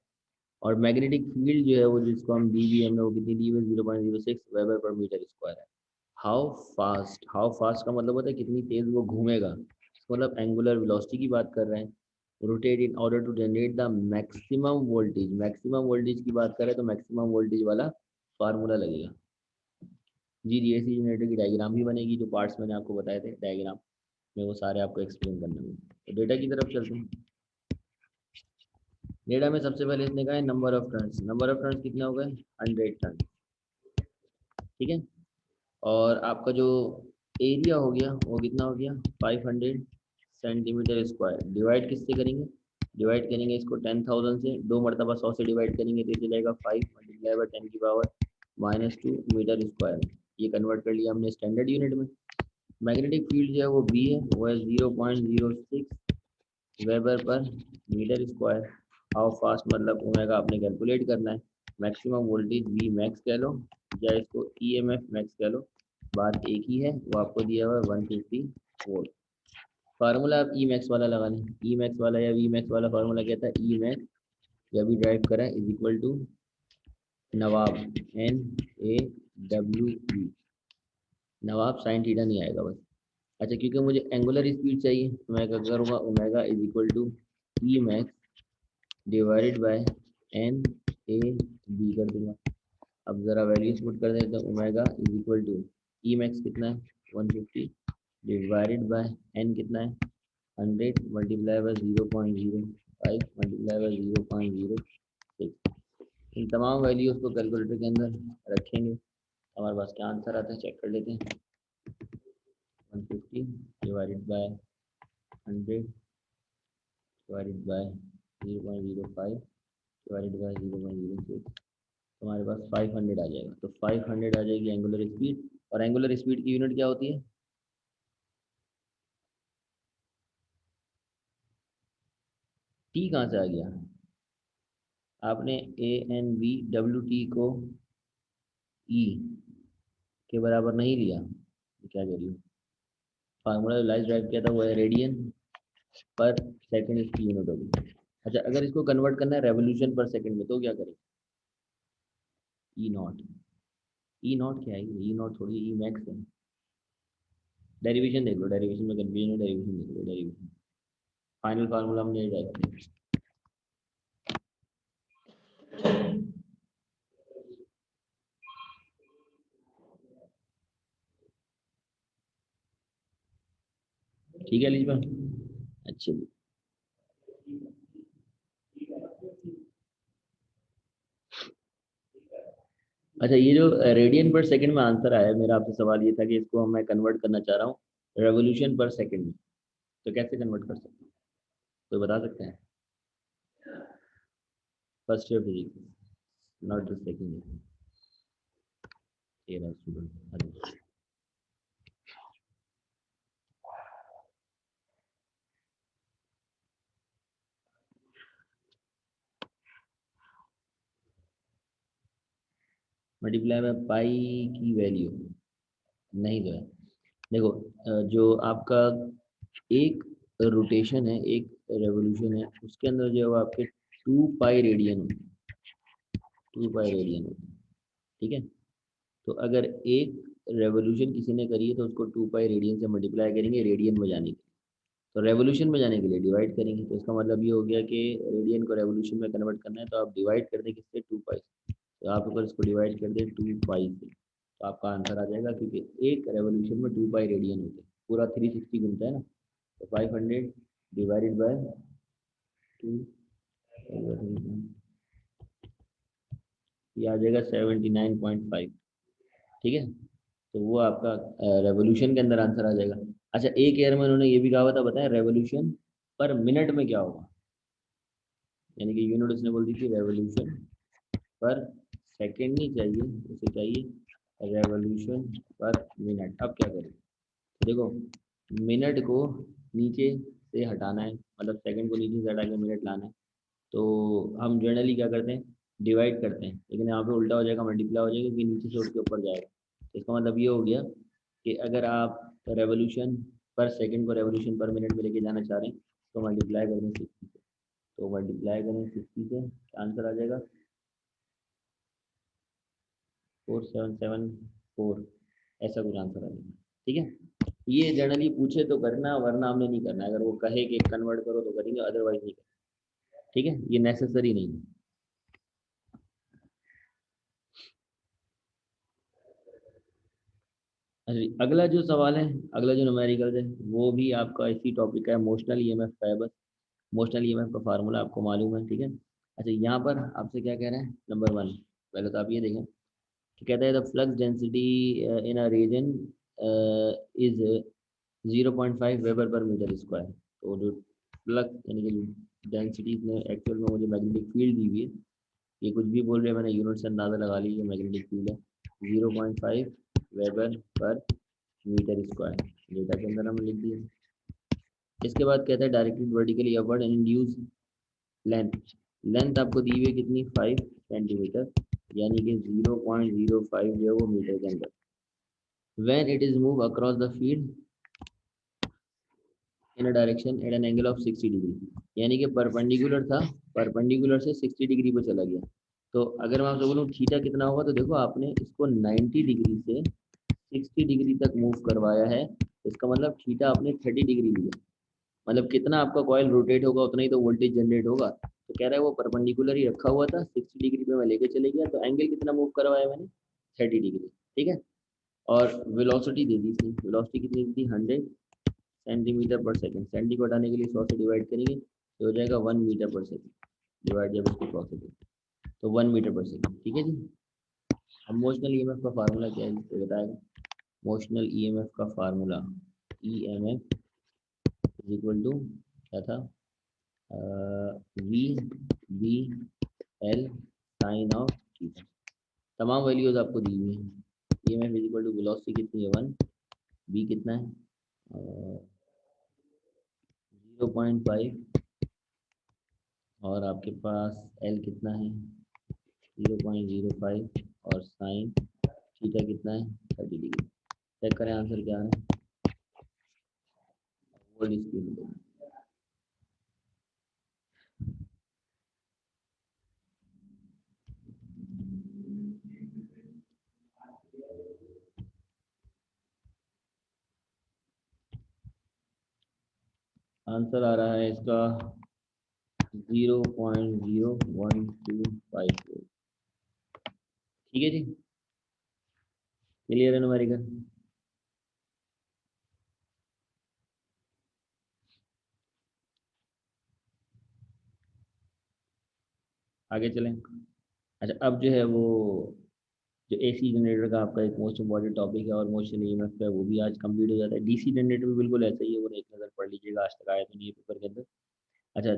और मैग्नेटिक फील्ड जो है वो जिसको हम बीवीएम में, वो कितनी दी हुई है, 0.06 वेबर पर मीटर स्क्वायर है। हाउ फास्ट का मतलब होता है कितनी तेज वो घूमेगा, मतलब एंगुलर वेलोसिटी की बात कर रहे हैं। Rotate in order to generate the maximum voltage, maximum voltage की बात करें तो मैक्सिमम वोल्टेज वाला फार्मूला लगेगा। जी डीएसी जनरेटर की डायग्राम भी बनेगी, जो पार्ट्स मैंने आपको बताए थे डायग्राम में, वो सारे आपको एक्सप्लेन करने में। तो डेटा की तरफ चलते हैं। डेटा में सबसे पहले इसने कहा है number of turns, number of turns कितने हो गए, 100 टर्न, ठीक है। और आपका जो एरिया हो गया वो कितना हो गया, 500 सेंटीमीटर स्क्वायर। डिवाइड किससे करेंगे, डिवाइड करेंगे इसको 10,000 से, 2 मरतबा 100 से डिवाइड करेंगे तो ये जाएगा 5 मल्टीप्लाई बाई 10 की पावर -2 मीटर स्क्वायर। ये कन्वर्ट कर लिया हमने स्टैंडर्ड यूनिट में। मैग्नेटिक फील्ड जो है वो बी है, वो है 0.06 weber per metre square. How fast मतलब ओमेगा आपने कैलकुलेट करना है। मैक्सिमम वोल्टेज वी मैक्स कह लो या इसको ईएमएफ मैक्स कह लो, बात एक ही है, वो आपको दिया हुआ है 150 वोल्ट। फार्मूला आप ई मैक्स वाला लगा लें, ई मैक्स वाला या वी मैक्स वाला फार्मूला कहता है ई मैक्स, जब भी ड्राइव करा इज इक्वल टू नवाब, NAWB, नवाब साइन थीटा नहीं आएगा बस। अच्छा क्योंकि मुझे एंगुलर स्पीड चाहिए तो मैं क्या करूँगा, omega is equal to E max divided by NAB कर दूंगा। अब ज़रा वैल्यूज पुट कर देते हैं, omega is equal to E max कितना है 150 डिवाइडेड बाय एन कितना है 100 मल्टीप्लाई बाय 0.05 मल्टीप्लाई बाय 0.06। इन तमाम वैल्यूज को कैलकुलेटर के अंदर रखेंगे, हमारे पास क्या आंसर आता है चेक कर लेते हैं। 150 divided bye 100 divided by 0.05 divided by 0.06, तो हमारे पास 500 आ जाएगा। तो 500 आ जाएगी एंगुलर स्पीड, और एंगुलर स्पीड की यूनिट क्या होती है, टी कहाँ से आ गया, आपने ANBWT को ई के बराबर नहीं लिया, तो क्या करिए, फार्मूला लाइज ड्राइव किया था वो है रेडियन पर सेकंड, इसकी यूनिट होगी। अच्छा अगर इसको कन्वर्ट करना है रेवोल्यूशन पर सेकंड में तो क्या करें, ई नॉट, ई नॉट क्या है, ई नॉट थोड़ी ई मैक्स है। डेरिवेशन देख लो, डेरिवेशन में कन्फ्यूजन है, डेरिवेशन देख लो, डेरिवेशन फाइनल फार्मूला हमने ड्राइव किया। ठीक है लीजिए, अच्छा जी। अच्छा ये जो रेडियन पर सेकंड में आंसर आया है, मेरा आपसे सवाल ये था कि इसको मैं कन्वर्ट करना चाह रहा हूँ रेवोल्यूशन पर सेकंड में, तो कैसे कन्वर्ट कर सकते हैं, तो बता सकते हैं। First year physics, not the second year, तेरा स्टूडेंट। मल्टीप्लाई में पाई की वैल्यू नहीं जो है, देखो जो आपका एक रोटेशन है, एक रेवोल्यूशन है, उसके अंदर जो है वो आपके 2 पाई रेडियन होते हैं, 2 पाई रेडियन होते हैं, ठीक है। तो अगर एक रेवोल्यूशन किसी ने करी है तो उसको 2 पाई रेडियन से मल्टीप्लाई करेंगे रेडियन में जाने के लिए, तो रेवोल्यूशन में जाने के लिए डिवाइड करेंगे, तो इसका मतलब ये हो गया कि रेडियन को रेवोल्यूशन में कन्वर्ट करना है तो आप डिवाइड कर दें किससे, 2 पाई से। तो आप अगर इसको डिवाइड कर दें 2 पाई से तो आपका आंसर आ जाएगा, क्योंकि एक रेवोल्यूशन में 2 पाई रेडियन होते हैं, पूरा 360 घूमता है ना, तो 500 डिवाइडेड बाय 2, ये आ जाएगा 79.5, ठीक है। तो वो आपका रेवोल्यूशन के अंदर आंसर आ जाएगा। अच्छा एक ईयर में उन्होंने ये भी कहा था, बताया रेवोल्यूशन पर मिनट में क्या होगा, यानी कि यूनिट उसने बोल दी थी रेवोल्यूशन पर सेकंड नहीं चाहिए, उसे चाहिए रेवोल्यूशन पर मिनट। अब क्या करें, तो देखो मिनट को नीचे से हटाना है, मतलब सेकंड को नीचे से हटा के मिनट लाना है, तो हम जनरली क्या करते हैं, डिवाइड करते हैं, लेकिन यहाँ पे उल्टा हो जाएगा, मल्टीप्लाई हो जाएगा, क्योंकि नीचे से उठ के ऊपर जाएगा। तो इसका मतलब ये हो गया कि अगर आप रेवोल्यूशन पर सेकंड को रेवोल्यूशन पर मिनट में लेके जाना चाह रहे हैं, तो मल्टीप्लाई करें 60 से, तो मल्टीप्लाई करें 60 से, आंसर आ जाएगा 4774, ऐसा कुछ आंसर आ जाएगा। ठीक है, ये जनरली पूछे तो करना, वरना हमने नहीं करना। अगर वो कहे कि कन्वर्ट करो तो करेंगे, अदरवाइज नहीं करेंगे। ठीक है, ये नेसेसरी नहीं है। अच्छा जी, अगला जो सवाल है, अगला जो न्यूमेरिकल है, वो भी आपका इसी टॉपिक का है, मोशनल ईएमएफ का है बस। मोशनल ईएमएफ का फार्मूला आपको मालूम है, ठीक है। अच्छा, यहाँ पर आपसे क्या कह रहे हैं, नंबर वन, पहले तो आप ये देखें कि कहता है the flux density in a region is 0.5 weber per metre square. तो जो फ्लक्स यानी कि डेंसिटी ने एक्चुअल में मुझे मैग्नेटिक फील्ड दी हुई है, ये कुछ भी बोल रहे हैं, मैंने यूनिट से अंदाजा लगा ली, ये मैग्नेटिक फील्ड है 0.5 weber per metre square, data के अंदर हमने लिख दिया। इसके बाद कहता है directed vertically upward and induce length. Length आपको दी हुई है कितनी, 5 सेंटीमीटर, यानी कि 0.05 जो है वो मीटर के अंदर। When it is move across the field in a direction at an angle of 60 degree, यानी कि परपेंडिकुलर था, परपेंडिकुलर से 60 डिग्री पे चला गया। तो अगर मैं आपसे बोलूँ थीटा कितना होगा, तो देखो आपने इसको 90 डिग्री से 60 डिग्री तक मूव करवाया है, इसका मतलब थीटा आपने 30 डिग्री लिया, मतलब कितना आपका कॉइल रोटेट होगा उतना ही तो वोल्टेज जनरेट होगा। तो कह रहा है वो परपेंडिकुलर ही रखा हुआ था, 60 डिग्री पे मैं लेके चले गया, तो एंगल कितना मूव करवाया मैंने, 30 डिग्री। ठीक है, और वेलोसिटी दे दी इसने, वेलोसिटी कितनी दी थी, 100 सेंटीमीटर पर सेकंड। सेंटी को हटाने के लिए 100 से डिवाइड करेंगे तो हो जाएगा 1 मीटर पर सेकंड, डिवाइड जब उसको 100 से करें तो 1 मीटर पर सेकंड। ठीक है जी। अब मोशनल ईएमएफ का फार्मूला क्या है तो बताएगा। मोशनल ईएमएफ का formula, EMF is equal to क्या था, v B L sine of theta. तमाम वैल्यूज आपको दी हुई हैं। EMF is equal to velocity कितनी है 1, बी कितना है 0.5, और आपके पास एल कितना है 0.05, और साइन थीटा कितना है 30 डिग्री। चेक करें आंसर क्या है, वर्ल्ड स्पीड में। आंसर आ रहा है इसका 0.0125। ठीक है जी, क्लियर है न्यूमेरिकल। आगे चलें। अच्छा, अब जो है वो जो एसी जनरेटर का आपका एक मोस्ट इम्पॉर्टेंट टॉपिक है, और मोशन ईएमएफ का, वो भी आज कंप्लीट हो जाता है। डीसी जनरेटर भी बिल्कुल ऐसा ही है, वो एक नज़र पढ़ लीजिएगा, आज तक आया तो नहीं है पेपर के अंदर। अच्छा,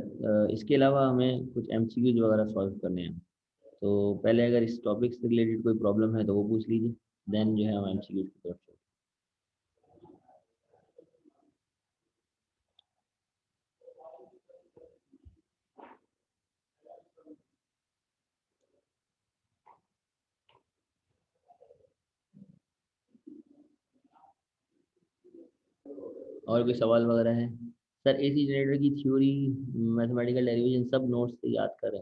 इसके अलावा हमें कुछ एमसीक्यूज वगैरह सॉल्व करने हैं, तो पहले अगर इस टॉपिक से रिलेटेड कोई प्रॉब्लम है तो वो पूछ लीजिए, देन जो है हम एमसीक्यूज की तरफ चलते हैं। और भी सवाल वगैरह हैं सर, एसी जनरेटर की थ्योरी, मैथमेटिकल डेरिवेशन सब नोट्स से याद करें।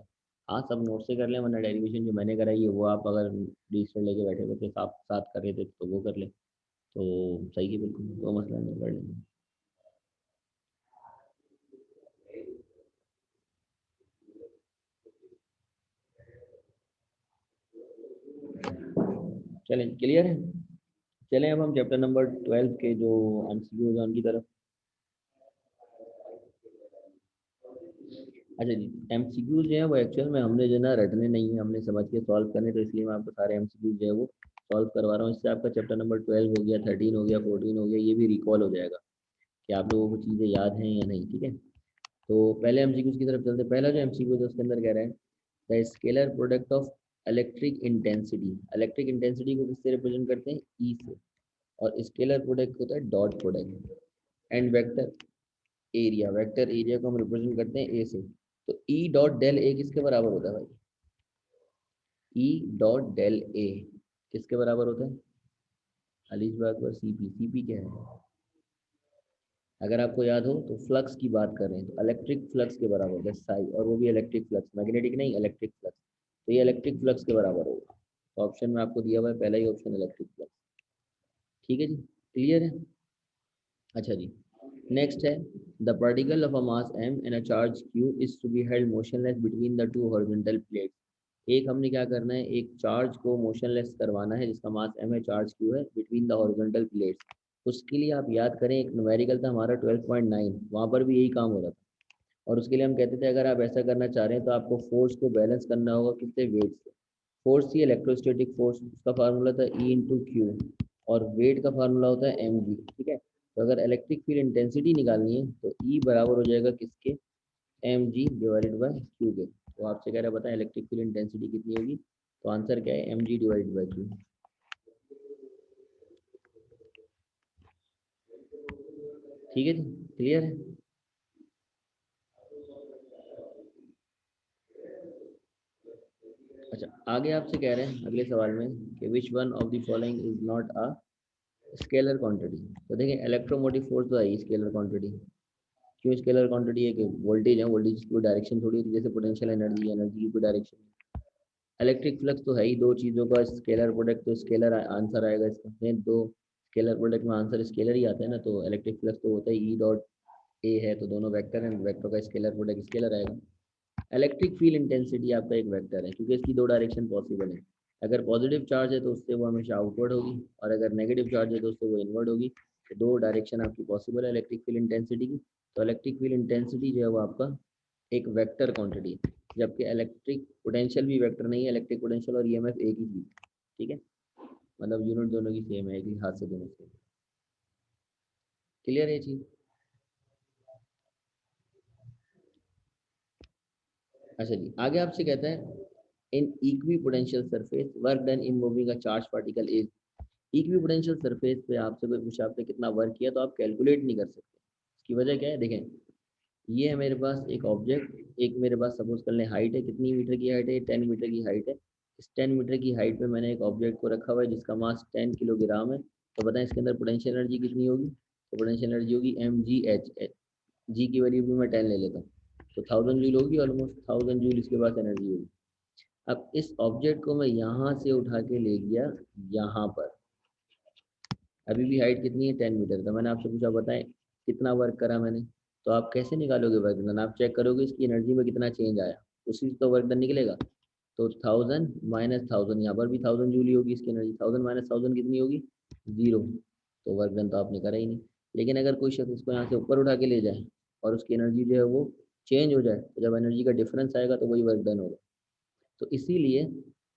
हाँ, सब नोट से कर लें, वरना डेरिवेशन जो मैंने कराई है वो आप अगर डिजिटल लेके बैठे हुए थे, साथ साथ कर रहे थे तो वो कर लें, तो सही है, बिल्कुल वो मसला नहीं, कर लेंगे। चलें, क्लियर है। चलें अब हम चैप्टर नंबर 12 के जो एमसीक्यूज हैं उनकी तरफ। अच्छा जी, एमसीक्यूज जो है वो एक्चुअल में हमने जो है ना रटने नहीं है, हमने समझ के सॉल्व करने, तो इसलिए मैं आपको सारे एमसीक्यूज जो है वो सॉल्व करवा रहा हूँ। इससे आपका चैप्टर नंबर 12 हो गया, 13 हो गया, 14 हो गया, ये भी रिकॉल हो जाएगा कि आप लोगों को चीज़ें याद हैं या नहीं। ठीक है, तो पहले एमसीक्यूज की तरफ चलते हैं। पहला जो एमसीक्यू है उसके अंदर कह रहा है the scalar product of electric intensity. Electric intensity को किससे रिप्रेजेंट करते हैं, ई से, और स्केलर प्रोडक्ट होता है dot product, and vector area, vector area को हम रिप्रेजेंट करते हैं ए से। तो ई डॉट डेल ए किसके बराबर होता है भाई? ई डॉट डेल ए किसके बराबर होता है? अलीश बाग पर सीपी। सीपी क्या है? अगर आपको याद हो तो फ्लक्स की बात कर रहे हैं, तो इलेक्ट्रिक फ्लक्स के बराबर होता है साई, और वो भी इलेक्ट्रिक फ्लक्स, मैग्नेटिक नहीं, इलेक्ट्रिक फ्लक्स। तो ये इलेक्ट्रिक फ्लक्स के बराबर होगा। तो ऑप्शन में आपको दिया हुआ है पहला ही ऑप्शन, इलेक्ट्रिक फ्लक्स। ठीक है जी, क्लियर है? अच्छा जी, नेक्स्ट है, the particle of a mass m and a charge q is to be held motionless between the two horizontal plates. एक हमने क्या करना है, एक चार्ज को मोशनलेस करवाना है जिसका मास m है, चार्ज q है, बिटवीन द हॉरिजॉन्टल प्लेट्स। उसके लिए आप याद करें, एक न्यूमेरिकल था हमारा 12.9, वहाँ पर भी यही काम हो रहा था। और उसके लिए हम कहते थे अगर आप ऐसा करना चाह रहे हैं तो आपको फोर्स को बैलेंस करना होगा किससे? वेट से। फोर्स थी इलेक्ट्रोस्टैटिक फोर्स, उसका फार्मूला था ई इंटू क्यू, और वेट का फार्मूला होता है एम जी। ठीक है, तो अगर इलेक्ट्रिक फील्ड इंटेंसिटी निकालनी है तो ई बराबर हो जाएगा किसके? M g divided by q के। तो आपसे कह रहा है बताएं इलेक्ट्रिक फील्ड इंटेंसिटी कितनी होगी? तो आंसर क्या है? M g divided by q. ठीक है जी, क्लियर है? अच्छा, आगे आपसे कह रहे हैं अगले सवाल में कि which one of the following is not a scalar quantity. तो देखिए इलेक्ट्रोमोटिव फोर्स तो है ही स्केलर क्वांटिटी। क्यों स्केलर क्वांटिटी है? कि वोल्टेज है, वोल्टेज की कोई डायरेक्शन थोड़ी होती है, जैसे पोटेंशियल एनर्जी, एनर्जी की कोई डायरेक्शन। इलेक्ट्रिक फ्लक्स तो है ही, दो चीज़ों का स्केलर प्रोडक्ट, तो स्केलर आंसर आएगा इसका। दो स्केलर प्रोडक्ट में आंसर स्केलर ही आता है ना, तो इलेक्ट्रिक फ्लक्स तो होता है ई डॉट ए है, तो दोनों वेक्टर हैं, वेक्टर का स्केलर प्रोडक्ट स्केलर आएगा। इलेक्ट्रिक फील्ड इंटेंसिटी आपका एक वेक्टर है, क्योंकि इसकी दो डायरेक्शन पॉसिबल है। अगर पॉजिटिव चार्ज है तो उससे वो हमेशा आउटवर्ड होगी, और अगर नेगेटिव चार्ज है तो उससे वो इनवर्ड होगी। तो दो डायरेक्शन आपकी पॉसिबल है इलेक्ट्रिक फील्ड इंटेंसिटी की। तो इलेक्ट्रिक फील्ड इंटेंसिटी जो है वो आपका एक वेक्टर क्वांटिटी है, जबकि इलेक्ट्रिक पोटेंशियल भी वेक्टर नहीं है। इलेक्ट्रिक पोटेंशियल और ईएमएफ एक ही चीज। ठीक है, मतलब यूनिट दोनों की सेम है, एक ही हाथ से दोनों सेम। क्लियर है ये चीज? अच्छा जी, आगे आपसे कहता है in equipotential surface work done in moving a charge particle is. Equipotential surface पे आपसे कोई पूछा आपने कितना वर्क किया, तो आप कैलकुलेट नहीं कर सकते। इसकी वजह क्या है? देखें, ये है मेरे पास एक ऑब्जेक्ट, एक मेरे पास सपोज कर लें हाइट है, कितनी मीटर की हाइट है? 10 मीटर की हाइट है। इस 10 मीटर की हाइट पे मैंने एक ऑब्जेक्ट को रखा हुआ है जिसका मास 10 किलोग्राम है। तो बताएं इसके अंदर पोटेंशियल एनर्जी कितनी होगी? तो पोटेंशियल एनर्जी होगी एम जी एच। जी की वैल्यू भी मैं 10 ले लेता हूँ, तो 1000 जूल होगी, ऑलमोस्ट 1000 जूल इसके पास एनर्जी होगी। अब इस ऑब्जेक्ट को मैं यहाँ से उठा के ले गया यहाँ पर। अभी भी हाइट कितनी है? 10 मीटर। तो मैंने आपसे पूछा बताएं कितना वर्क करा मैंने। तो आप कैसे निकालोगे वर्क डन? आप चेक करोगे इसकी एनर्जी में कितना चेंज आया, उसी से तो वर्क डन निकलेगा। तो 1000 - 1000, यहाँ पर भी 1000 जूल ही होगी इसकी एनर्जी। 1000 - 1000 कितनी होगी? 0। तो वर्क डन तो आपने करा ही नहीं। लेकिन अगर कोई शख्स इसको यहाँ से ऊपर उठा के ले जाए और उसकी एनर्जी जो है वो चेंज हो जाए, तो जब एनर्जी का डिफरेंस आएगा तो वही वर्क डन होगा। तो इसीलिए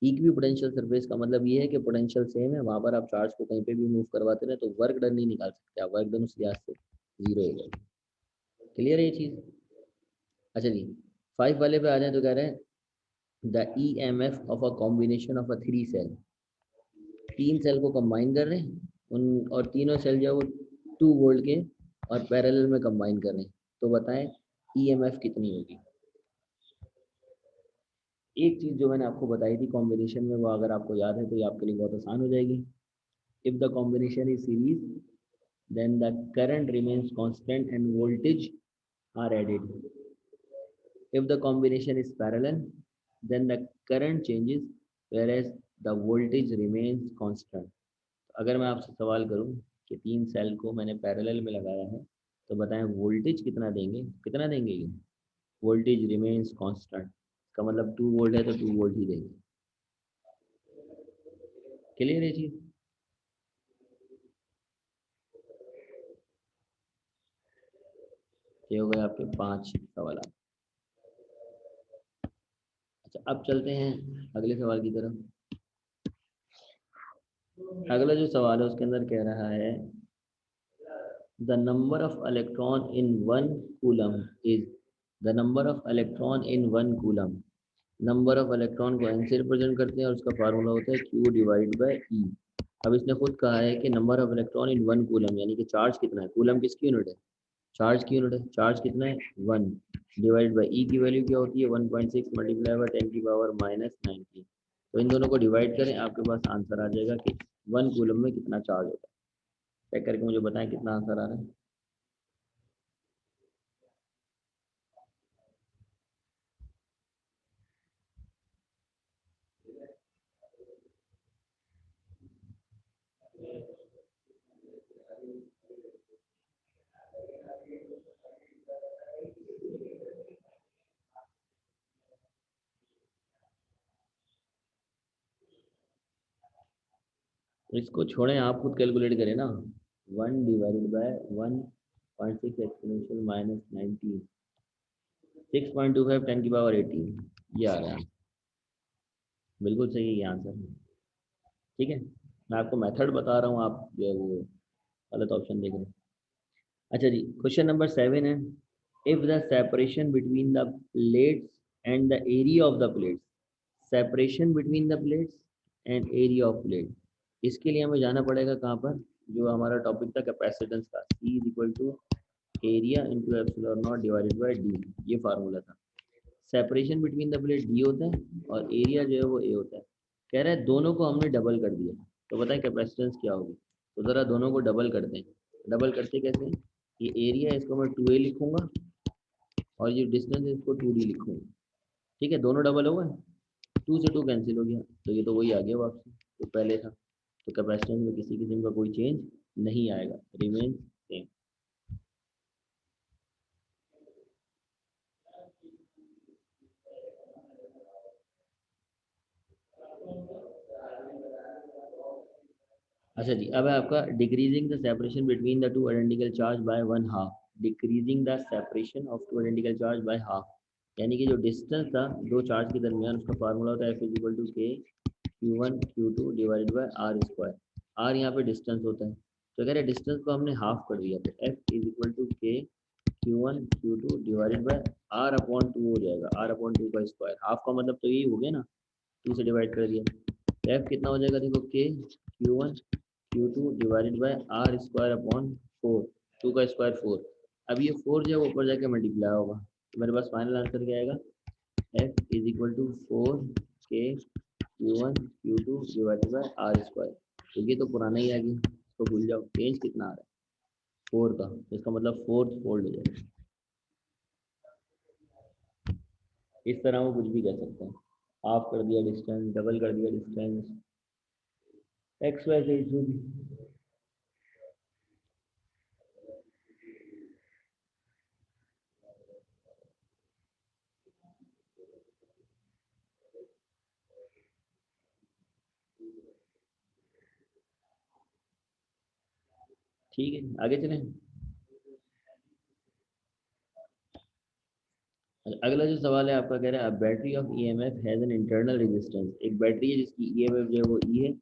इक्वी पोटेंशियल सरफेस का मतलब ये है कि पोटेंशियल सेम है, वहां पर आप चार्ज को कहीं पे भी मूव करवाते रहे तो वर्क डन नहीं निकाल सकते आप, वर्क डन उस लिहाज से 0 हो जाएगा। क्लियर है ये चीज? अच्छा जी, 5 वाले पे आ जाए तो कह रहे हैं the E M F of a combination of a 3 cell. 3 cell को कंबाइन कर रहे हैं उन, और तीनों सेल जो है वो 2 वोल्ट के और पैरेलल में कंबाइन कर रहे हैं। तो बताएं ई एम एफ कितनी होगी? एक चीज जो मैंने आपको बताई थी कॉम्बिनेशन में, वो अगर आपको याद है तो ये आपके लिए बहुत आसान हो जाएगी। If the combination is series, then the current remains constant and voltage are added. If the combination is parallel, then the current changes whereas the voltage remains constant. अगर मैं आपसे सवाल करूं कि 3 सेल को मैंने पैरेलल में लगाया है, तो बताएं वोल्टेज कितना देंगे? कितना देंगे ये? वोल्टेज रिमेन्स कांस्टेंट, इसका मतलब 2 वोल्ट है तो 2 वोल्ट ही देंगे। क्लियर है चीज? ये हो गए आपके 5 सवाल। अच्छा, अब चलते हैं अगले सवाल की तरफ। अगला जो सवाल है उसके अंदर कह रहा है the number of electron in 1 coulomb is. The number of electron in 1 coulomb, number of electron को एन से रिप्रेजेंट करते हैं और उसका फार्मूला होता है क्यू डिवाइड बाई ई। अब इसने खुद कहा है कि number of electron in 1 coulomb, यानी कि चार्ज कितना है, कूलम किसकी यूनिट है? चार्ज की यूनिट है, चार्ज कितना है 1 डिवाइड बाई ई की वैल्यू क्या होती है 1.6 मल्टीप्लाई बाई 10 की पावर -19। तो इन दोनों को डिवाइड करें, आपके पास आंसर आ जाएगा कि 1 कूलम में कितना चार्ज होता है। चेक करके मुझे बताएं कितना आंसर आ रहा है। तो इसको छोड़ें, आप खुद कैलकुलेट करें ना। 1 डिवाइडेड बाय 1.6 एक्सपोनेंशियल -19, 6.25 10 की पावर 18, ये आ रहा है। बिल्कुल सही है ये आंसर। ठीक है, मैं आपको मेथड बता रहा हूँ, आप जो है वो गलत ऑप्शन देख रहे हैं। अच्छा जी, क्वेश्चन नंबर 7 है, if the separation between the plates and the area of the plates, separation between the plates and area of plate, इसके लिए हमें जाना पड़ेगा कहाँ पर, जो हमारा टॉपिक था कैपेसिटेंस का, C is equal to area into epsilon not divided by d, ये फार्मूला था। Separation between the plate d होता है और एरिया जो है वो ए होता है। कह रहा है दोनों को हमने डबल कर दिया, तो बताएं कैपेसिटेंस क्या होगी। तो ज़रा दोनों को डबल करते हैं। डबल करते कैसे, ये एरिया है इसको मैं 2a लिखूंगा और ये डिस्टेंस है इसको 2d लिखूंगा। ठीक है, दोनों डबल हो गए, 2 से 2 कैंसिल हो गया, तो ये तो वही आ गया वापसी तो पहले था। तो कैपेसिटेंस में किसी किस्म का कोई चेंज नहीं आएगा, रिमेन सेम। अच्छा जी, अब है आपका decreasing the separation between the two identical charge by 1/2। Decreasing the separation of two identical charge by half, यानी कि जो डिस्टेंस था दो चार्ज के दरमियान, उसका फार्मूला होता है F is equal to k Q1 Q2 divided by r square. R यहाँ पे डिस्टेंस होता है, तो कह रहे डिस्टेंस को हमने हाफ कर दिया, तो F is equal to k Q1 Q2 divided by r upon two हो जाएगा, आर अपॉन टू का स्क्वायर। हाफ का मतलब तो यही हो गया ना, 2 से डिवाइड कर दिया। F कितना हो जाएगा, देखो k Q1 Q2 divided by r square upon 4, 2 का स्क्वायर 4। अब ये 4 जो है ऊपर जाके मल्टीप्लाई होगा, तो मेरे पास फाइनल आंसर क्या आएगा, F इज इक्वल टू 4 के Q1 Q2 divided by r square. तो ये तो पुराना ही आ गया, इसको भूल जाओ। चेंज कितना आ रहा है 4 का, तो इसका मतलब फोर्थ फोल्ड हो जाएगा। इस तरह वो कुछ भी कह सकते हैं, हाफ कर दिया डिस्टेंस, डबल कर दिया डिस्टेंस, एक्स वाई जेड जो भी। ठीक है, आगे चलें। अगला जो सवाल है आपका, कह रहा है battery of EMF has an internal resistance. एक बैटरी है जिसकी ईएमएफ जो है वो ई है,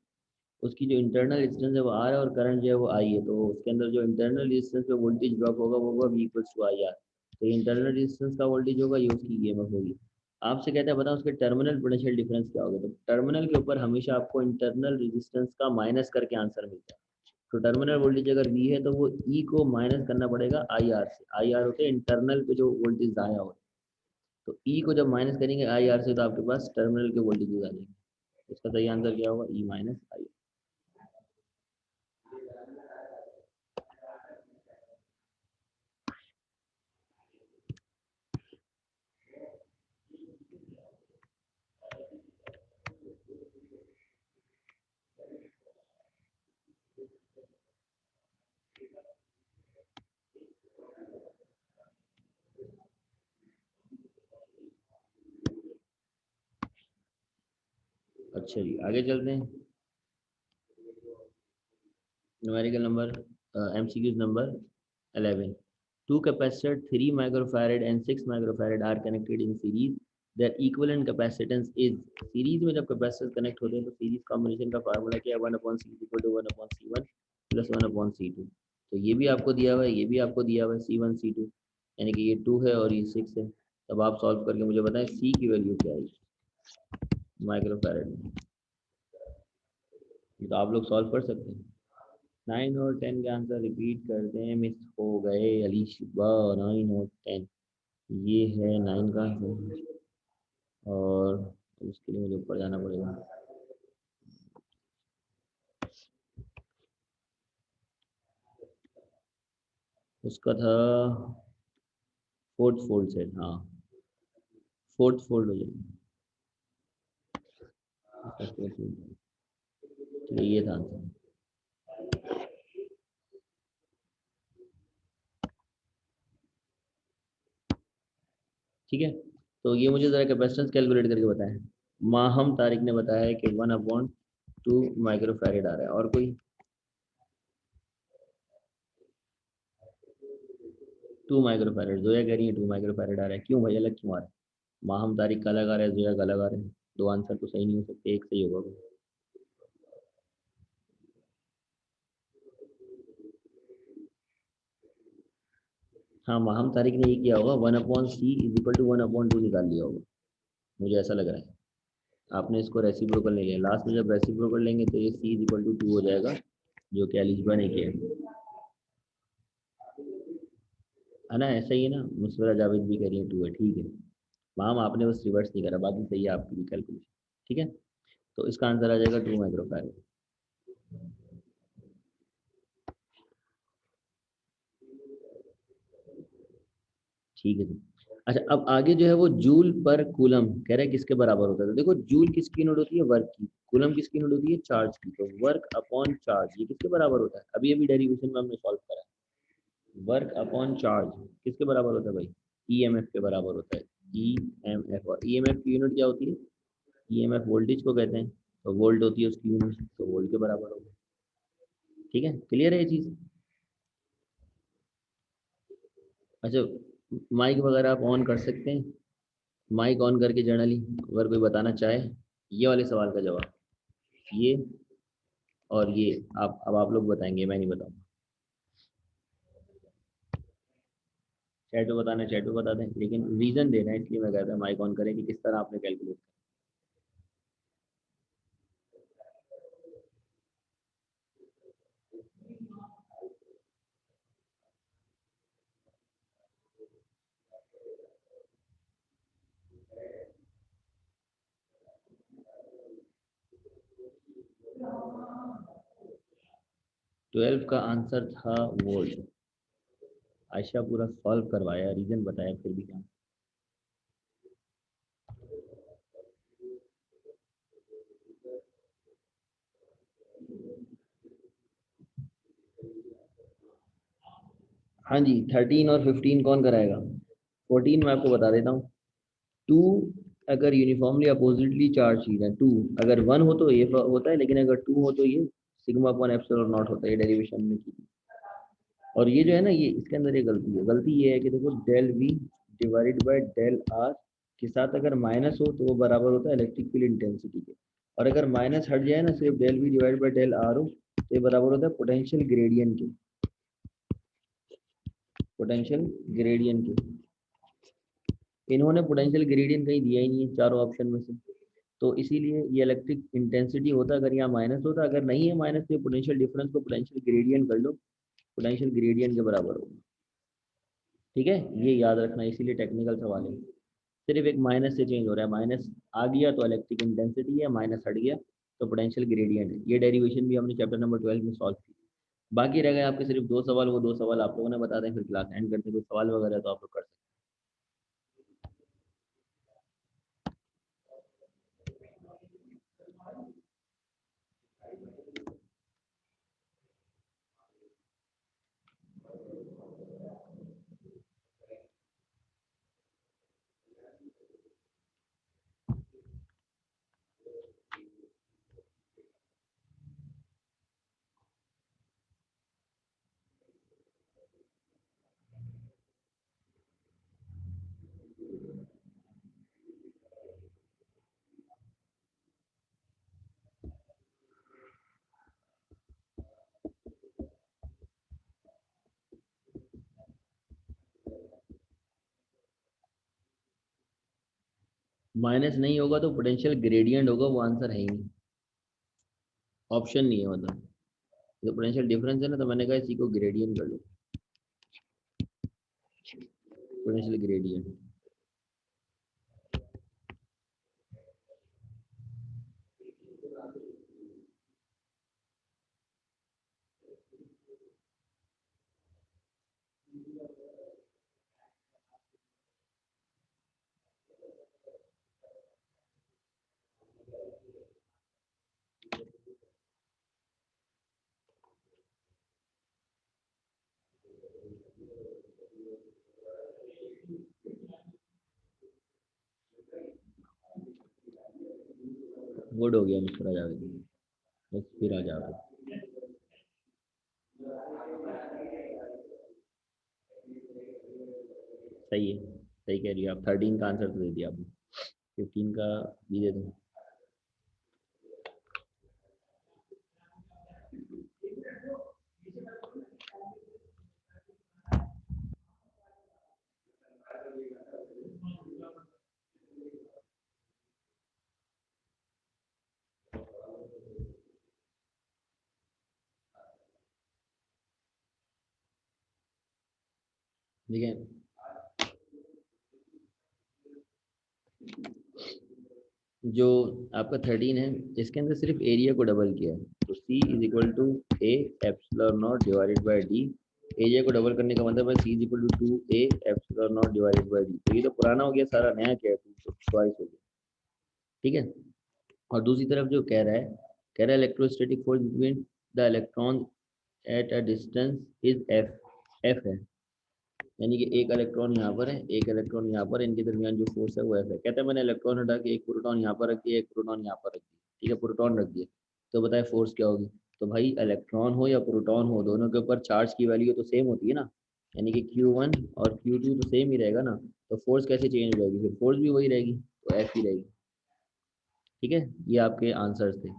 उसकी जो इंटरनल रेजिस्टेंस है वो आर है और करंट जो है वो आई है। तो उसके अंदर जो इंटरनल रेजिस्टेंस पे वोल्टेज ड्रॉप होगा वो होगा v equals to I R. तो ये इंटरनल रेजिस्टेंस का वोल्टेज होगा, ये उसकी ईएमएफ होगी। आपसे कहता है बताओ उसके टर्मिनल पोटेंशियल डिफरेंस क्या होगा। तो टर्मिनल के ऊपर हमेशा आपको इंटरनल रेजिस्टेंस का माइनस करके आंसर मिलता है। तो टर्मिनल वोल्टेज अगर वी है तो वो ई को माइनस करना पड़ेगा आई आर से। आई आर होते हैं इंटरनल पे जो वोल्टेज दाया होता है, तो ई को जब माइनस करेंगे आई आर से तो आपके पास टर्मिनल के वोल्टेज आ जाएंगे। इसका सही आंसर क्या होगा, ई माइनस आई। अच्छा जी, आगे चलते हैं। Numerical number MCQs number 11। Two capacitor 3 microfarad and 6 microfarad are connected in series. Their equivalent capacitance is, series में जब कैपेसिटर कनेक्ट होते हैं तो सीरीज कॉम्बिनेशन का फार्मूला क्या है, 1/C equal to 1/C1 plus 1/C2। तो ये भी आपको दिया हुआ है, ये भी आपको दिया हुआ है C1 C2, यानी कि ये 2 है और ये 6 है। तब आप सॉल्व करके मुझे बताएं C की वैल्यू क्या है माइक्रोफैरड में। ये तो आप लोग सॉल्व कर सकते हैं। 9 और 10 के आंसर रिपीट कर दें, मिस हो गए अली शिबा। 9 और 10, ये है 9 का आंसर, और उसके लिए मुझे ऊपर जाना पड़ेगा। उसका था फोर्थ फोल्ड सेट, हाँ फोर्थ फोल्ड हो जाएगा। चलिए ये था आंसर। ठीक है, तो ये मुझे जरा कैपेसिटेंस कैलकुलेट करके बताएं। माहम तारिक ने बताया है कि 1/2 माइक्रोफैरेड आ रहा है, और कोई? 2 माइक्रोफैरेड, जोया कह रही है 2 माइक्रोफैरेड आ रहा है। क्यों भाई, अलग क्यों आ रहा है? माहम तारिक का अलग आ रहा है, जोया का अलग आ रहा है। दो आंसर तो सही नहीं हो सकते, एक सही होगा। हाँ, माहम तारिक ने ये किया होगा, 1/c = 1/2 निकाल लिया होगा, मुझे ऐसा लग रहा है। आपने इसको रेसिप्रोकल नहीं लिया, लास्ट में जब रेसिप्रोकल लेंगे तो ये c = 2 हो जाएगा, जो कि एलिजबा ने किया है ना। ऐसा ही है ना, मुस्वरा जावेद भी कह रही है 2 है, ठीक है। मैम आपने बस रिवर्स नहीं करा, बाकी सही है आपकी भी कैलकुलेशन। ठीक है, तो इसका आंसर आ जाएगा 2 माइक्रोफैरड। ठीक है जी। अच्छा, अब आगे जो है वो जूल पर कूलम कह रहा है किसके बराबर होता है। तो देखो, जूल किसकी यूनिट होती है, वर्क की। कूलम किसकी यूनिट होती है, चार्ज की। तो वर्क अपॉन चार्ज ये किसके बराबर होता है, अभी अभी डेरिवेशन में हमने सॉल्व करा है। वर्क अपॉन चार्ज किसके बराबर होता है भाई, ईएमएफ के बराबर होता है। ईएमएफ, और ईएमएफ की यूनिट क्या होती है, ईएमएफ वोल्टेज को कहते हैं, तो वोल्ट होती है उसकी यूनिट, तो वोल्ट के बराबर होगा। ठीक है, क्लियर है ये चीज। अच्छा, माइक वगैरह आप ऑन कर सकते हैं, माइक ऑन करके जनरली अगर कोई बताना चाहे ये वाले सवाल का जवाब, ये और ये, आप अब आप लोग बताएंगे, मैं नहीं बताऊंगा। चैट में बताना, चैट में बता दें, लेकिन रीजन दे रहे हैं इसलिए मैं कहता हूँ माइक ऑन करें कि किस तरह आपने कैलकुलेट। 12 का आंसर था वोल्ट। आयशा पूरा सॉल्व करवाया, रीजन बताया, फिर भी क्या। हाँ जी, 13 और 15 कौन कराएगा। 14 मैं आपको बता देता हूँ। 2 अगर यूनिफॉर्मली अपोजिटली चार्ज चीज है, 2 अगर 1 हो तो ये होता है, लेकिन अगर 2 हो तो ये सिग्मा अपॉन एप्सिलॉन नॉट होता है, ये डेरिवेशन में की। और ये जो है ना, ये इसके अंदर ये गलती है, गलती ये है कि देखो del v divided by del r के साथ अगर माइनस हो तो वो बराबर होता है इलेक्ट्रिक फील्ड इंटेंसिटी के, और अगर माइनस हट जाए ना, सिर्फ del v divided by del r हो तो ये बराबर होता है पोटेंशियल ग्रेडियंट के, पोटेंशियल ग्रेडियंट के। इन्होंने पोटेंशियल ग्रेडियंट कहीं दिया ही नहीं है चारों ऑप्शन में से, तो इसीलिए ये इलेक्ट्रिक इंटेंसिटी होता अगर यहाँ माइनस होता, अगर नहीं है माइनस तो पोटेंशियल डिफरेंस को पोटेंशियल ग्रेडियंट कर लो, पोटेंशियल ग्रेडियंट के बराबर होगा। ठीक है, ये याद रखना, इसीलिए टेक्निकल सवाल है। सिर्फ एक माइनस से चेंज हो रहा है, माइनस आ गया तो इलेक्ट्रिक इंटेंसिटी है, माइनस हट गया तो पोटेंशियल ग्रेडियंट है। ये डेरिवेशन भी हमने चैप्टर नंबर 12 में सॉल्व की। बाकी रह गए आपके सिर्फ दो सवाल, वो दो सवाल आप लोगों ने बता दें, फिर क्लास एंड करते हैं। कोई सवाल वगैरह तो आप लोग कर सकते हैं। माइनस नहीं होगा तो पोटेंशियल ग्रेडियंट होगा, वो आंसर है ही नहीं, ऑप्शन नहीं है मतलब। तो पोटेंशियल डिफरेंस है ना, तो मैंने कहा इसी को ग्रेडियंट कर लो, पोटेंशियल ग्रेडियंट। गुड हो गया मिस्टर जावेद, बस फिर आ जाओ। सही है, सही कह रही हो आप, 13 का आंसर तो दे दिया आपने, 15 का भी दे दो। ठीक है, जो आपका 13 है, इसके अंदर सिर्फ एरिया को डबल किया है, तो C is equal to A epsilon not divided by d. Area को डबल करने का मतलब है C is equal to 2 A epsilon not divided by d. तो ये तो पुराना हो गया सारा, नया क्या है, तो ट्वाइस हो गया। ठीक है, और दूसरी तरफ जो कह रहा है electrostatic force between the electron at a distance is F, F है, यानी कि एक इलेक्ट्रॉन यहाँ पर है, एक इलेक्ट्रॉन यहाँ पर है, इनके दरमियान जो फोर्स है वो ऐसा है। कहते हैं मैंने इलेक्ट्रॉन हटा के एक प्रोटॉन यहाँ पर रख दिया, एक प्रोटॉन यहाँ पर रख दिया, ठीक है, प्रोटॉन रख दिया, तो बताए फोर्स क्या होगी। तो भाई इलेक्ट्रॉन हो या प्रोटॉन हो, दोनों के ऊपर चार्ज की वैल्यू तो सेम होती है ना, यानी कि Q1 और Q2 तो सेम ही रहेगा ना, तो फोर्स कैसे चेंज हो जाएगी, फिर फोर्स भी वही रहेगी, तो एफ ही रहेगी। ठीक है, ये आपके आंसर्स थे।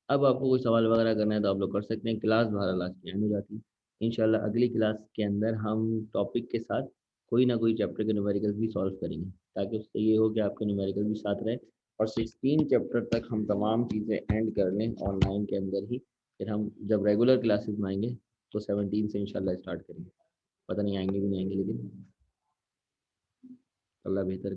अब आपको कोई सवाल वगैरह करना है तो आप लोग कर सकते हैं, क्लास बाहर लास्ट की एंड हो जाती है। इंशाल्लाह अगली क्लास के अंदर हम टॉपिक के साथ कोई ना कोई चैप्टर के न्यूमेरिकल्स भी सॉल्व करेंगे, ताकि उससे ये हो कि आपके न्यूमेरिकल भी साथ रहे, और 16 चैप्टर तक हम तमाम चीज़ें एंड कर लें ऑनलाइन के अंदर ही। फिर हम जब रेगुलर क्लासेस में आएंगे तो 17 से इंशाल्लाह स्टार्ट करेंगे। पता नहीं आएंगे भी नहीं आएंगे, लेकिन अल्लाह बेहतर